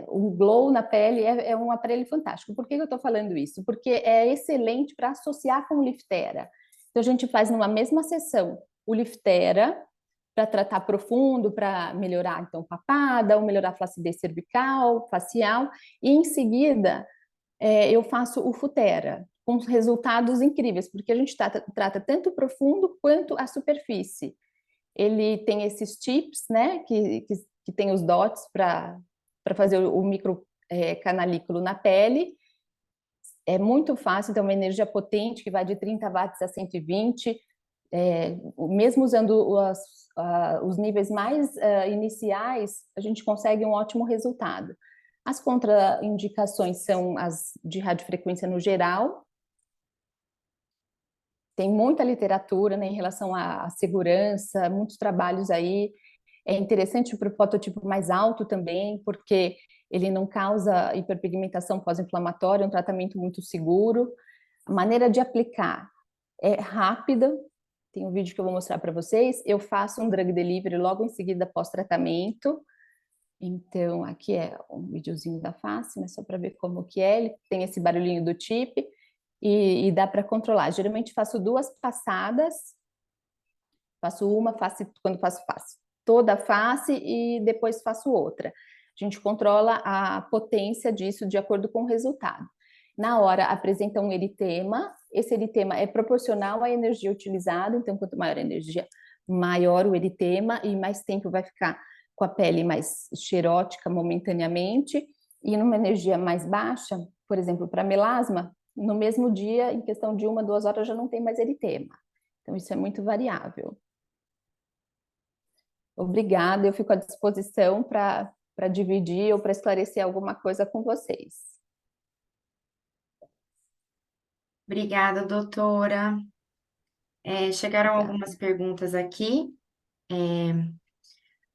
O glow na pele é um aparelho fantástico. Por que eu estou falando isso? Porque é excelente para associar com o Liftera. Então, a gente faz numa mesma sessão o Liftera, para tratar profundo, para melhorar, então, papada, ou melhorar a flacidez cervical, facial, e em seguida eu faço o Futera, com resultados incríveis, porque a gente trata tanto o profundo quanto a superfície. Ele tem esses tips, né, que tem os dots para fazer o micro canalículo na pele. É muito fácil, então, uma energia potente que vai de 30 watts a 120, mesmo usando os níveis mais iniciais, a gente consegue um ótimo resultado. As contraindicações são as de radiofrequência no geral. Tem muita literatura, né, em relação à segurança, muitos trabalhos aí. É interessante para o fototipo mais alto também, porque ele não causa hiperpigmentação pós-inflamatória, é um tratamento muito seguro. A maneira de aplicar é rápida. Tem um vídeo que eu vou mostrar para vocês. Eu faço um drug delivery logo em seguida pós-tratamento. Então, aqui é um videozinho da face, mas só para ver como que é. Ele tem esse barulhinho do chip e dá para controlar. Geralmente faço 2 passadas. Faço uma face, quando faço toda a face e depois faço outra. A gente controla a potência disso de acordo com o resultado. Na hora apresenta um eritema, esse eritema é proporcional à energia utilizada, então quanto maior a energia, maior o eritema e mais tempo vai ficar com a pele mais xerótica momentaneamente, e numa energia mais baixa, por exemplo, para melasma, no mesmo dia, em questão de 1, 2 horas, já não tem mais eritema. Então, isso é muito variável. Obrigada, eu fico à disposição para dividir ou para esclarecer alguma coisa com vocês. Obrigada, doutora. Chegaram Obrigada. algumas perguntas aqui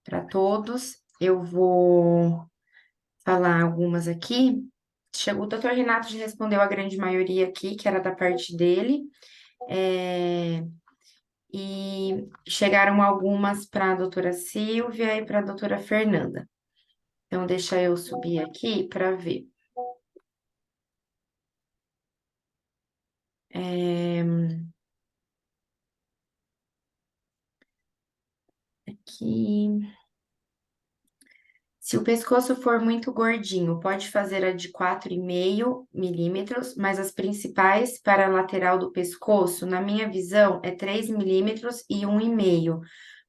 para todos. Eu vou falar algumas aqui. O doutor Renato já respondeu a grande maioria aqui, que era da parte dele. E chegaram algumas para a doutora Silvia e para a doutora Fernanda. Então, deixa eu subir aqui para ver. Aqui. Se o pescoço for muito gordinho, pode fazer a de 4,5 milímetros, mas as principais para a lateral do pescoço, na minha visão, é 3 milímetros e 1,5,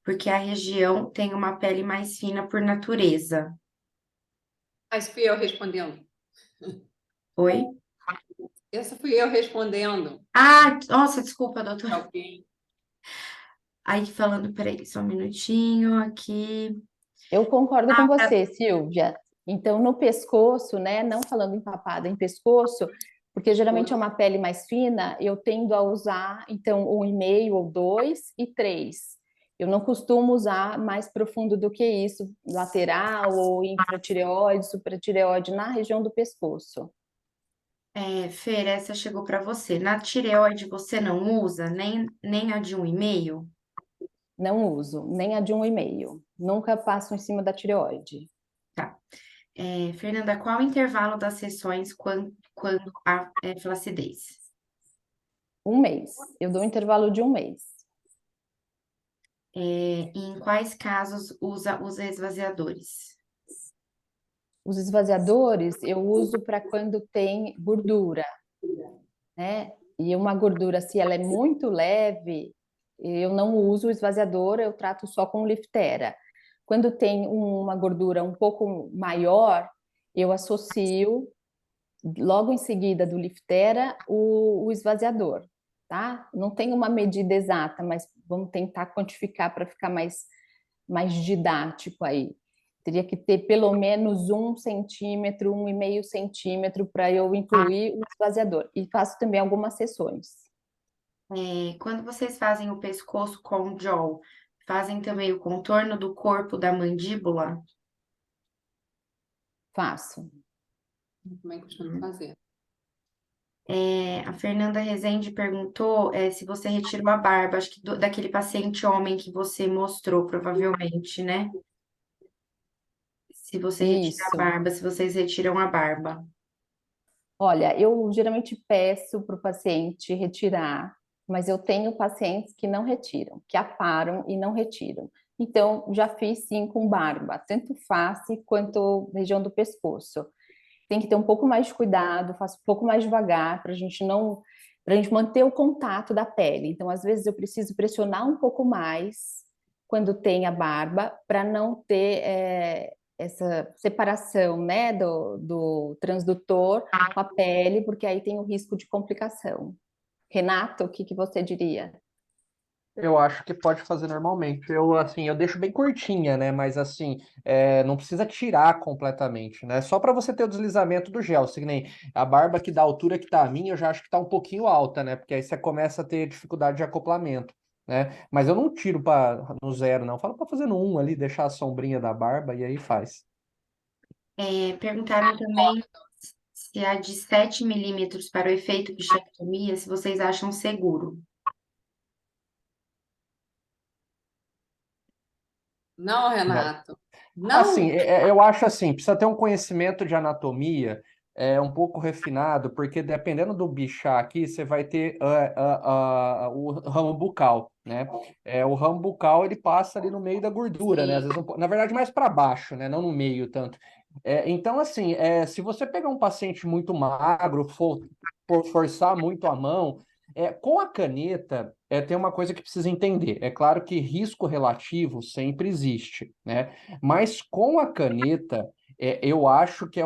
porque a região tem uma pele mais fina por natureza. Mas fui eu respondendo. Oi? Essa fui eu respondendo. Ah, nossa, desculpa, doutora. Ok. Aí falando, peraí, só um minutinho aqui. Eu concordo com você, Silvia. Então, no pescoço, né, não falando em papada, em pescoço, porque geralmente é uma pele mais fina, eu tendo a usar, então, 1,5 ou 2 e 3. Eu não costumo usar mais profundo do que isso, lateral ou infratireoide, supratireoide, na região do pescoço. Fer, essa chegou para você. Na tireoide você não usa nem a de 1,5? Não uso, nem a de 1,5. Nunca passo em cima da tireoide. Tá. Fernanda, qual o intervalo das sessões quando há flacidez? 1 mês. Eu dou um intervalo de 1 mês. E em quais casos usa os esvaziadores? Os esvaziadores eu uso para quando tem gordura, né? E uma gordura, se ela é muito leve, eu não uso o esvaziador, eu trato só com liftera. Quando tem uma gordura um pouco maior, eu associo logo em seguida do liftera o esvaziador, tá? Não tem uma medida exata, mas vamos tentar quantificar para ficar mais didático aí. Teria que ter pelo menos 1 centímetro, 1,5 centímetro para eu incluir o esvaziador. E faço também algumas sessões. Quando vocês fazem o pescoço com jaw, fazem também o contorno do corpo da mandíbula? Faço. Também costumo fazer. A Fernanda Rezende perguntou se você retirou a barba, acho que daquele paciente homem que você mostrou, provavelmente, né? Se você retira a Isso. barba, se vocês retiram a barba. Olha, eu geralmente peço para o paciente retirar, mas eu tenho pacientes que não retiram, que aparam e não retiram. Então, já fiz sim com barba, tanto face quanto região do pescoço. Tem que ter um pouco mais de cuidado, faço um pouco mais devagar para a gente não, para a gente manter o contato da pele. Então, às vezes eu preciso pressionar um pouco mais quando tem a barba para não ter essa separação, né, do transdutor com a pele, porque aí tem o risco de complicação. Renato, o que você diria? Eu acho que pode fazer normalmente. Eu deixo bem curtinha, né? Mas assim, não precisa tirar completamente, né? Só para você ter o deslizamento do gel. Assim, que nem a barba que da altura que tá a minha, eu já acho que tá um pouquinho alta, né? Porque aí você começa a ter dificuldade de acoplamento, né? Mas eu não tiro no zero, não. Falo para fazer no 1 ali, deixar a sombrinha da barba e aí faz. Perguntaram também se a de 7 milímetros para o efeito bichectomia, se vocês acham seguro. Não, Não. Renato. Assim, Não. eu acho assim, precisa ter um conhecimento de anatomia um pouco refinado, porque dependendo do bichar aqui, você vai ter o ramo bucal, né? O ramo bucal, ele passa ali no meio da gordura, né? Às Sim. vezes, na verdade, mais para baixo, né? Não no meio tanto. Então, assim, se você pegar um paciente muito magro, forçar muito a mão, com a caneta, tem uma coisa que precisa entender. É claro que risco relativo sempre existe, né? Mas com a caneta, eu acho que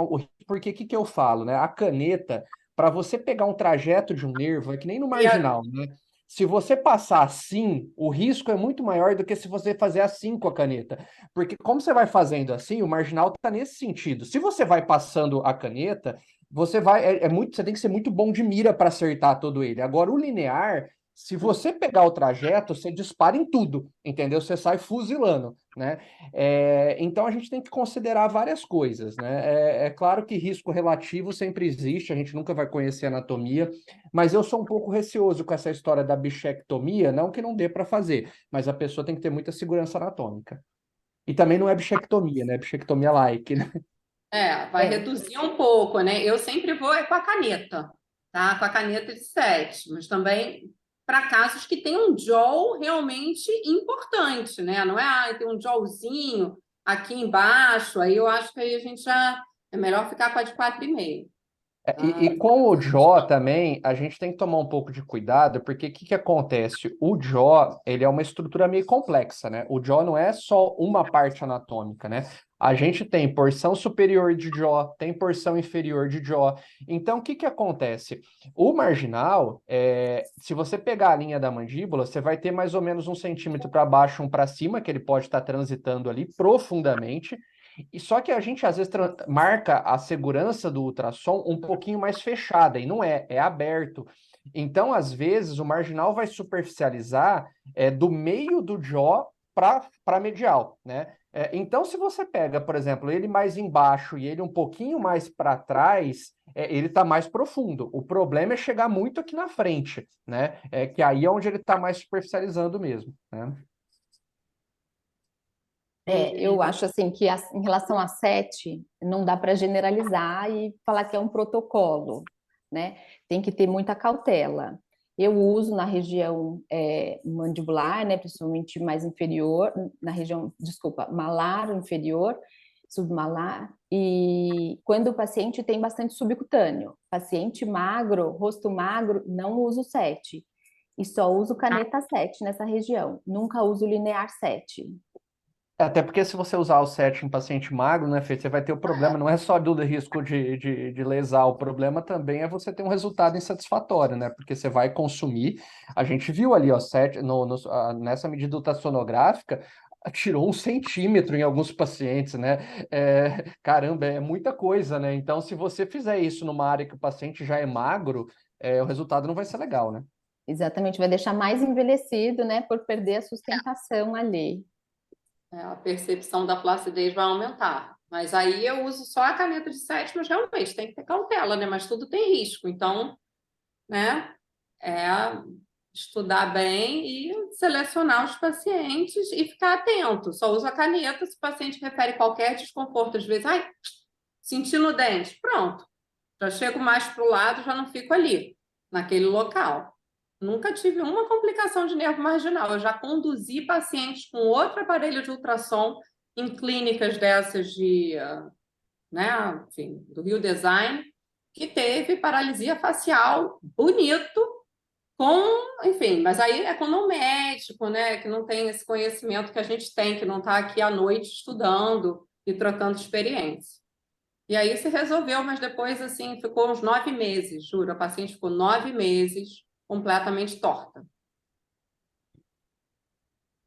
porque que eu falo, né? A caneta, para você pegar um trajeto de um nervo, é que nem no marginal, né? Se você passar assim, o risco é muito maior do que se você fazer assim com a caneta. Porque como você vai fazendo assim, o marginal está nesse sentido. Se você vai passando a caneta, você vai. Você tem que ser muito bom de mira para acertar todo ele. Agora, o linear, se você pegar o trajeto, você dispara em tudo, entendeu? Você sai fuzilando, né? Então a gente tem que considerar várias coisas, né? É claro que risco relativo sempre existe, a gente nunca vai conhecer anatomia, mas eu sou um pouco receoso com essa história da bichectomia, não que não dê para fazer, mas a pessoa tem que ter muita segurança anatômica. E também não é bichectomia, né? Bichectomia like, né? Vai reduzir um pouco, né? Eu sempre vou com a caneta, tá? Com a caneta de 7, mas também para casos que tem um jaw realmente importante, né? Não é, tem um jawzinho aqui embaixo, aí eu acho que aí a gente já é melhor ficar com a de 4,5. E com o jaw também, a gente tem que tomar um pouco de cuidado, porque o que acontece? O jaw, ele é uma estrutura meio complexa, né? O jaw não é só uma parte anatômica, né? A gente tem porção superior de jaw, tem porção inferior de jaw. Então, o que acontece? O marginal, se você pegar a linha da mandíbula, você vai ter mais ou menos 1 centímetro para baixo, um para cima, que ele pode estar transitando ali profundamente. E só que a gente às vezes marca a segurança do ultrassom um pouquinho mais fechada, e não é aberto. Então, às vezes, o marginal vai superficializar do meio do jaw para medial, né? Então, se você pega, por exemplo, ele mais embaixo e ele um pouquinho mais para trás, ele está mais profundo. O problema é chegar muito aqui na frente, né? Que aí é onde ele está mais superficializando mesmo, né? Eu acho assim que em relação a 7, não dá para generalizar e falar que é um protocolo, né? Tem que ter muita cautela. Eu uso na região mandibular, né, principalmente mais inferior, na região, desculpa, malar inferior, submalar, e quando o paciente tem bastante subcutâneo, paciente magro, rosto magro, não uso 7, e só uso caneta 7 nessa região, nunca uso linear 7. Até porque se você usar o 7 em paciente magro, né, Fê, você vai ter o problema, não é só do risco de lesar, o problema também é você ter um resultado insatisfatório, né? Porque você vai consumir. A gente viu ali, ó, 7, nessa medida ultrassonográfica, tirou 1 centímetro em alguns pacientes, né? Caramba, é muita coisa, né? Então, se você fizer isso numa área que o paciente já é magro, o resultado não vai ser legal, né? Exatamente, vai deixar mais envelhecido, né, por perder a sustentação ali. A percepção da flacidez vai aumentar. Mas aí eu uso só a caneta de 7, mas realmente tem que ter cautela, né? Mas tudo tem risco. Então, né? É estudar bem e selecionar os pacientes e ficar atento. Só uso a caneta se o paciente refere qualquer desconforto. Às vezes, ai, senti no dente. Pronto. Já chego mais para o lado, já não fico ali, naquele local. Nunca tive uma complicação de nervo marginal. Eu já conduzi pacientes com outro aparelho de ultrassom em clínicas dessas né, enfim, do Rio Design, que teve paralisia facial bonito, enfim, mas aí é quando um médico, né, que não tem esse conhecimento que a gente tem, que não está aqui à noite estudando e trocando experiência. E aí se resolveu, mas depois, assim, ficou uns 9 meses, juro, a paciente ficou 9 meses completamente torta.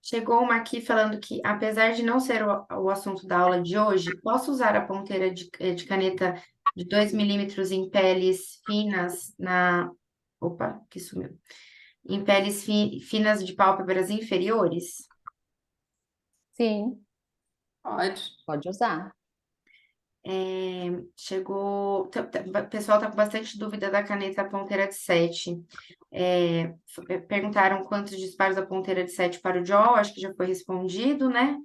Chegou uma aqui falando que, apesar de não ser o assunto da aula de hoje, posso usar a ponteira de caneta de 2 milímetros em peles finas Opa, que sumiu. Em peles finas de pálpebras inferiores? Sim, Pode. usar. Chegou. O pessoal está com bastante dúvida da caneta ponteira de 7. Perguntaram quantos disparos da ponteira de 7 para o jaw, acho que já foi respondido, né?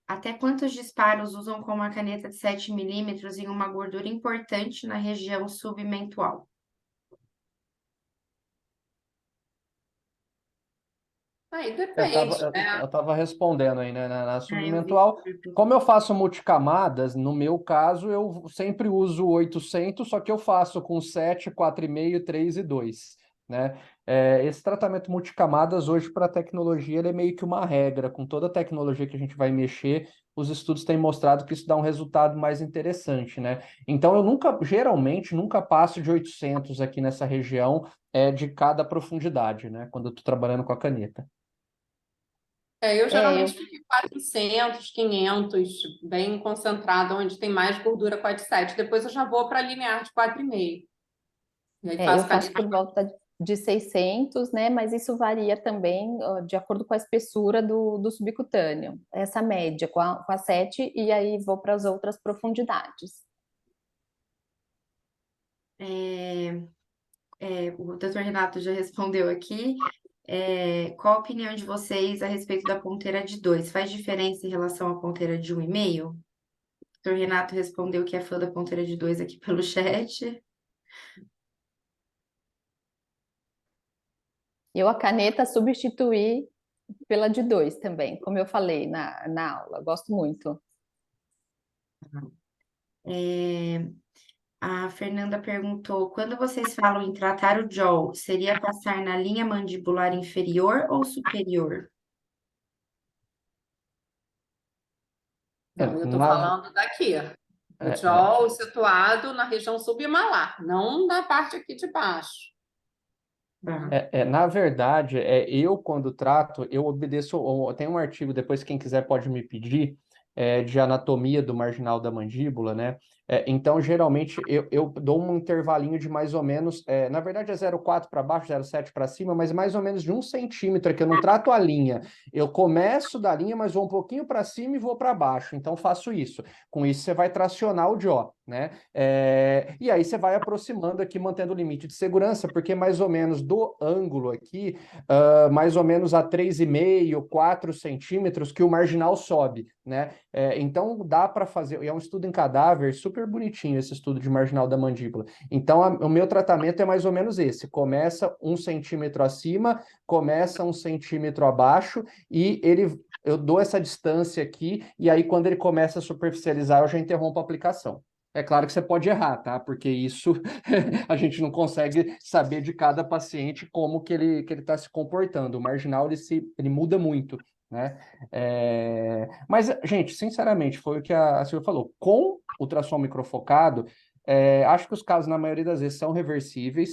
Até quantos disparos usam com uma caneta de 7 milímetros em uma gordura importante na região submentual? Aí depende, Eu tava respondendo aí, né? Na Eu vi. submentual, como eu faço multicamadas, no meu caso, eu sempre uso 800, só que eu faço com 7, 4,5, 3 e 2, né? esse tratamento multicamadas hoje para a tecnologia ele é meio que uma regra. Com toda a tecnologia que a gente vai mexer, os estudos têm mostrado que isso dá um resultado mais interessante, né? Então eu geralmente nunca passo de 800 aqui nessa região de cada profundidade, né? Quando eu estou trabalhando com a caneta. Eu É, geralmente fico em 400, 500, bem concentrado, onde tem mais gordura 4,7. Depois eu já vou para linear de 4,5. E aí eu faço faço caneta. por volta de 600, né? Mas isso varia também de acordo com a espessura do subcutâneo. Essa média com a 7, e aí vou para as outras profundidades. O doutor Renato já respondeu aqui. Qual a opinião de vocês a respeito da ponteira de 2? Faz diferença em relação à ponteira de 1,5? O doutor Renato respondeu que é fã da ponteira de 2 aqui pelo chat. Eu a caneta substituí pela de 2 também, como eu falei na aula, gosto muito. A Fernanda perguntou: quando vocês falam em tratar o jaw, seria passar na linha mandibular inferior ou superior? Não, eu estou Na, falando daqui. O é, é, jaw situado na região submalar, não na parte aqui de baixo. Tá. Na verdade, eu quando trato, eu obedeço. Tem um artigo, depois quem quiser pode me pedir, de anatomia do marginal da mandíbula, né? Então, geralmente, eu dou um intervalinho de mais ou menos, na verdade é 0,4 para baixo, 0,7 para cima, mas mais ou menos de 1 centímetro, que eu não trato a linha. Eu começo da linha, mas vou um pouquinho para cima e vou para baixo. Então, faço isso. Com isso, você vai tracionar o jaw, né? E aí você vai aproximando aqui, mantendo o limite de segurança, porque mais ou menos do ângulo aqui, mais ou menos a 3,5, 4 centímetros que o marginal sobe, né? Então dá para fazer, e é um estudo em cadáver, super bonitinho esse estudo de marginal da mandíbula. Então o meu tratamento é mais ou menos esse: começa 1 centímetro acima, começa 1 centímetro abaixo, e eu dou essa distância aqui, e aí quando ele começa a superficializar, eu já interrompo a aplicação. É claro que você pode errar, tá? Porque isso a gente não consegue saber de cada paciente como que ele está se comportando. O marginal ele muda muito, né? Mas, gente, sinceramente, foi o que a Silvia falou. Com ultrassom microfocado, acho que os casos, na maioria das vezes, são reversíveis,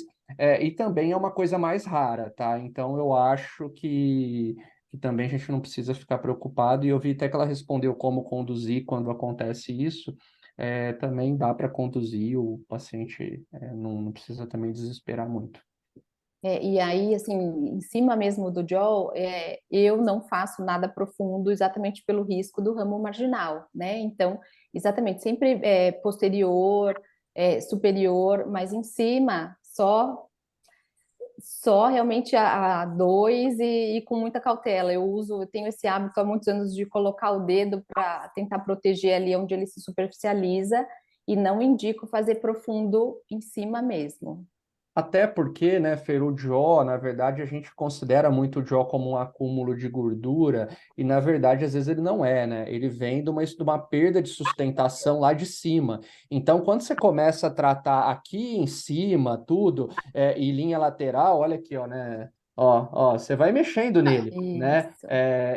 e também é uma coisa mais rara, tá? Então, eu acho que também a gente não precisa ficar preocupado. E eu vi até que ela respondeu como conduzir quando acontece isso. Também dá para conduzir, o paciente não precisa também desesperar muito. E aí, assim, em cima mesmo do jaw, eu não faço nada profundo exatamente pelo risco do ramo marginal, né? Então, exatamente, sempre posterior, superior, mas em cima, só realmente a 2 e com muita cautela. Eu tenho esse hábito há muitos anos de colocar o dedo para tentar proteger ali onde ele se superficializa, e não indico fazer profundo em cima mesmo. Até porque, né, Fer, o jaw, na verdade, a gente considera muito o jaw como um acúmulo de gordura, e na verdade, às vezes ele não é, né? Ele vem de uma perda de sustentação lá de cima. Então, quando você começa a tratar aqui em cima, tudo, e linha lateral, olha aqui, ó, né? Ó, você vai mexendo nele, né? Isso.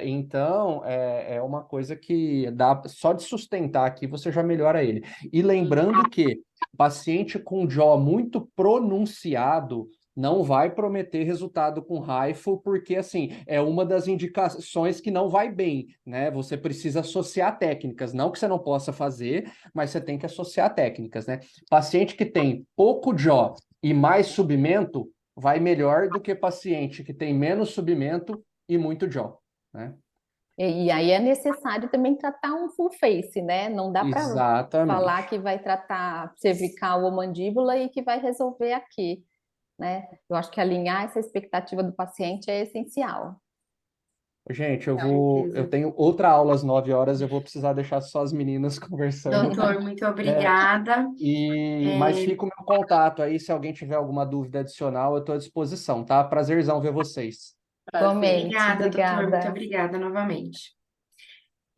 Então, é uma coisa que dá só de sustentar aqui, você já melhora ele. E lembrando que paciente com jaw muito pronunciado não vai prometer resultado com rifle, porque assim é uma das indicações que não vai bem, né? Você precisa associar técnicas, não que você não possa fazer, mas você tem que associar técnicas, né? Paciente que tem pouco jaw e mais submento vai melhor do que paciente que tem menos submento e muito jaw, né? E aí é necessário também tratar um full face, né? Não dá para falar Exatamente. que vai tratar cervical ou mandíbula e que vai resolver aqui, né? Eu acho que alinhar essa expectativa do paciente é essencial. Gente, eu Certeza. tenho outra aula às 9 horas, eu vou precisar deixar só as meninas conversando. Doutor, muito É, obrigada. mas fica o meu contato aí, se alguém tiver alguma dúvida adicional, eu estou à disposição, tá? Prazerzão ver vocês. Prazer. Igualmente, Obrigada, doutor, muito obrigada. obrigada novamente.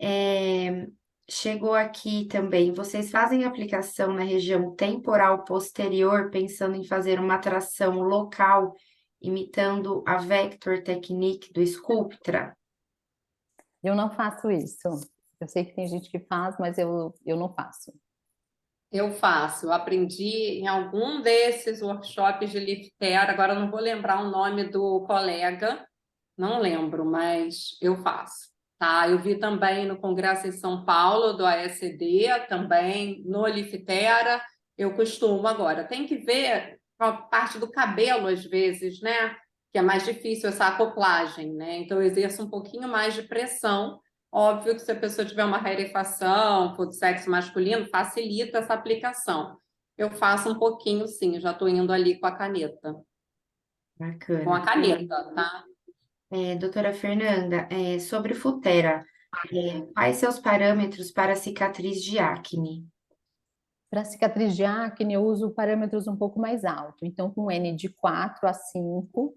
É, Chegou aqui também. Vocês fazem aplicação na região temporal posterior, pensando em fazer uma tração local imitando a Vector Technique do Sculptra? Eu não faço isso. Eu sei que tem gente que faz, mas eu não faço. Eu faço, eu aprendi em algum desses workshops de Liftera, agora eu não vou lembrar o nome do colega, não lembro, mas eu faço, tá? Eu vi também no Congresso em São Paulo, do ASD, também no Liftera, eu costumo agora. Tem que ver a parte do cabelo, às vezes, né? Que é mais difícil essa acoplagem, né? Então, eu exerço um pouquinho mais de pressão. Óbvio que se a pessoa tiver uma rarefação, for do sexo masculino, facilita essa aplicação. Eu faço um pouquinho, sim, eu já estou indo ali com a caneta. Com a Bacana. caneta, tá? Doutora Fernanda, sobre Futera, quais seus parâmetros para cicatriz de acne? Para cicatriz de acne, eu uso parâmetros um pouco mais altos. Então, com N de 4 a 5,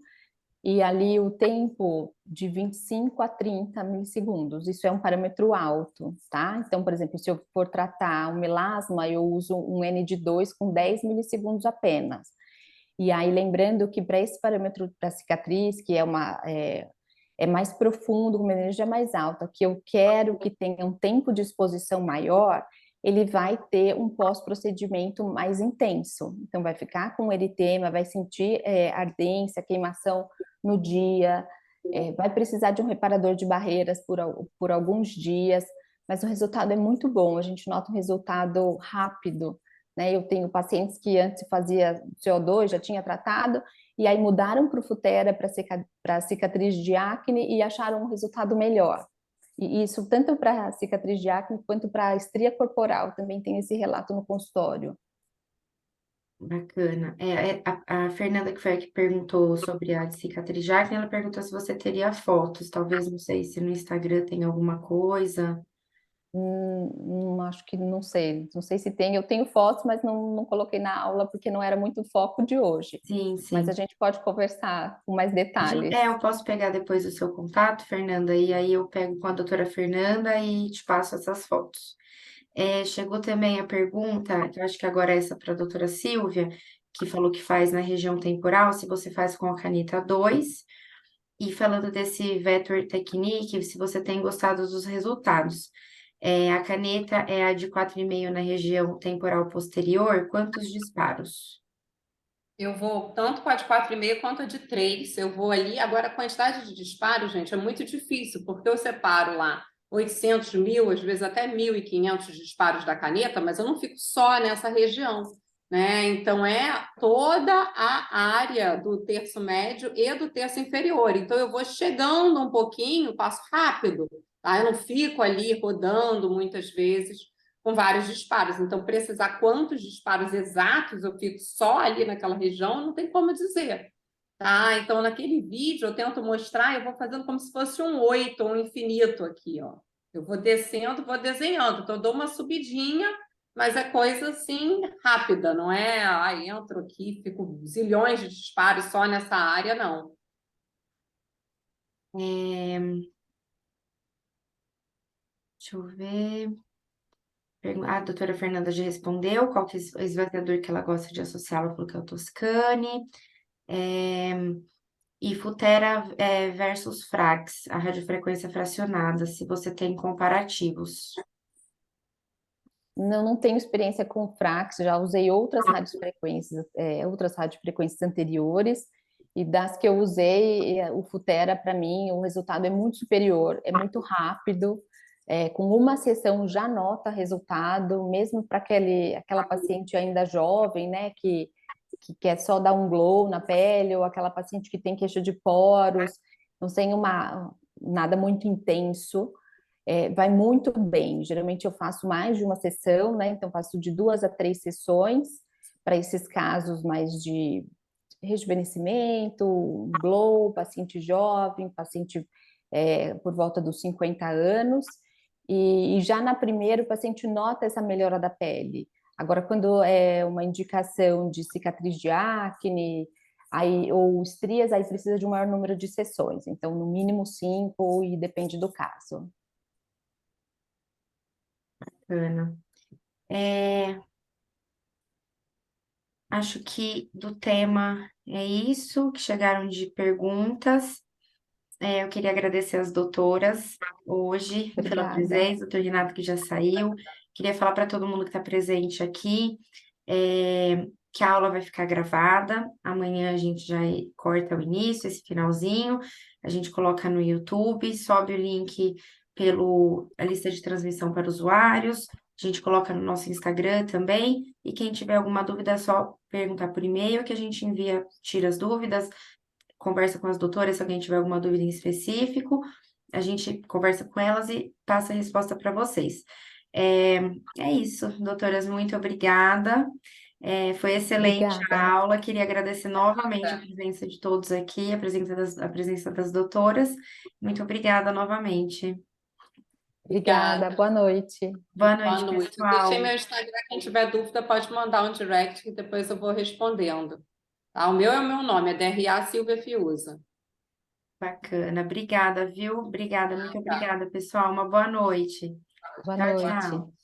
e ali o tempo de 25 a 30 milissegundos. Isso é um parâmetro alto, tá? Então, por exemplo, se eu for tratar um melasma, eu uso um N de 2 com 10 milissegundos apenas. E aí, lembrando que para esse parâmetro para cicatriz, que é mais profundo, com uma energia mais alta, que eu quero que tenha um tempo de exposição maior, ele vai ter um pós-procedimento mais intenso. Então, vai ficar com eritema, vai sentir ardência, queimação no dia, vai precisar de um reparador de barreiras por alguns dias, mas o resultado é muito bom, a gente nota um resultado rápido, né? Eu tenho pacientes que antes fazia CO2, já tinha tratado, e aí mudaram para o Futera para cicatriz de acne e acharam um resultado melhor. E isso tanto para cicatriz de acne quanto para estria corporal, também tem esse relato no consultório. Bacana. A Fernanda, que foi a que perguntou sobre a cicatriz de acne, ela perguntou se você teria fotos. Talvez, não sei se no Instagram tem alguma coisa. Acho que não sei se tem. Eu tenho fotos, mas não coloquei na aula porque não era muito o foco de hoje. Sim, Mas a sim. gente pode conversar com mais detalhes. Eu posso pegar depois o seu contato, Fernanda, e aí eu pego com a doutora Fernanda e te passo essas fotos. Chegou também a pergunta, que eu acho que agora é essa para a doutora Silvia, que falou que faz na região temporal, se você faz com a caneta 2, e falando desse Vector Technique, se você tem gostado dos resultados. A caneta é a de 4,5 na região temporal posterior, quantos disparos? Eu vou tanto com a de 4,5 quanto a de 3. Eu vou ali. Agora, a quantidade de disparos, gente, é muito difícil, porque eu separo lá 800, 1.000, às vezes até 1.500 disparos da caneta, mas eu não fico só nessa região, né? Então, é toda a área do terço médio e do terço inferior. Então, eu vou chegando um pouquinho, passo rápido, tá? Eu não fico ali rodando muitas vezes com vários disparos. Então, precisar quantos disparos exatos eu fico só ali naquela região, não tem como dizer. Tá? Então, naquele vídeo, eu tento mostrar, eu vou fazendo como se fosse um 8, um infinito aqui, ó. Eu vou descendo, vou desenhando. Então, eu dou uma subidinha, mas é coisa assim rápida, não é? Entro aqui, fico zilhões de disparos só nessa área, não. Deixa eu ver. A doutora Fernanda já respondeu qual que é o esvaziador que ela gosta de associar, ela falou que é o Toscane. E Futera versus Frax, a radiofrequência fracionada, se você tem comparativos. Não tenho experiência com Frax, já usei outras radiofrequências anteriores, e das que eu usei, o Futera, para mim, o resultado é muito superior, é muito rápido, com uma sessão já nota resultado, mesmo para aquela paciente ainda jovem, né, que quer só dar um glow na pele, ou aquela paciente que tem queixa de poros, não tem nada muito intenso, vai muito bem. Geralmente eu faço mais de uma sessão, né? Então faço de 2 a 3 sessões para esses casos mais de rejuvenescimento, glow, paciente jovem, paciente por volta dos 50 anos. E já na primeira o paciente nota essa melhora da pele. Agora, quando é uma indicação de cicatriz de acne, ou estrias, aí precisa de um maior número de sessões. Então, no mínimo 5, e depende do caso. Ana. Acho que do tema É isso que chegaram de perguntas. Eu queria agradecer as doutoras hoje pela Obrigada. presença, doutor Renato que já saiu. Queria falar para todo mundo que está presente aqui, que a aula vai ficar gravada. Amanhã a gente já corta o início, esse finalzinho, a gente coloca no YouTube, sobe o link a lista de transmissão para usuários, a gente coloca no nosso Instagram também. E quem tiver alguma dúvida, é só perguntar por e-mail que a gente envia, tira as dúvidas, conversa com as doutoras se alguém tiver alguma dúvida em específico, a gente conversa com elas e passa a resposta para vocês. É, é isso, doutoras, muito obrigada. Foi excelente a Obrigada. aula. Queria agradecer novamente a presença de todos aqui, a presença das doutoras. Muito obrigada novamente. Obrigada. Boa noite. Boa Boa noite, noite. Eu pessoal. deixei meu Instagram, quem tiver dúvida pode mandar um direct que depois eu vou respondendo. Tá? O meu é o meu nome, é DRA Silvia Fiuza. Bacana. Obrigada, viu? Obrigada, muito obrigada, pessoal. Uma boa noite. Boa Tchau, noite. tchau.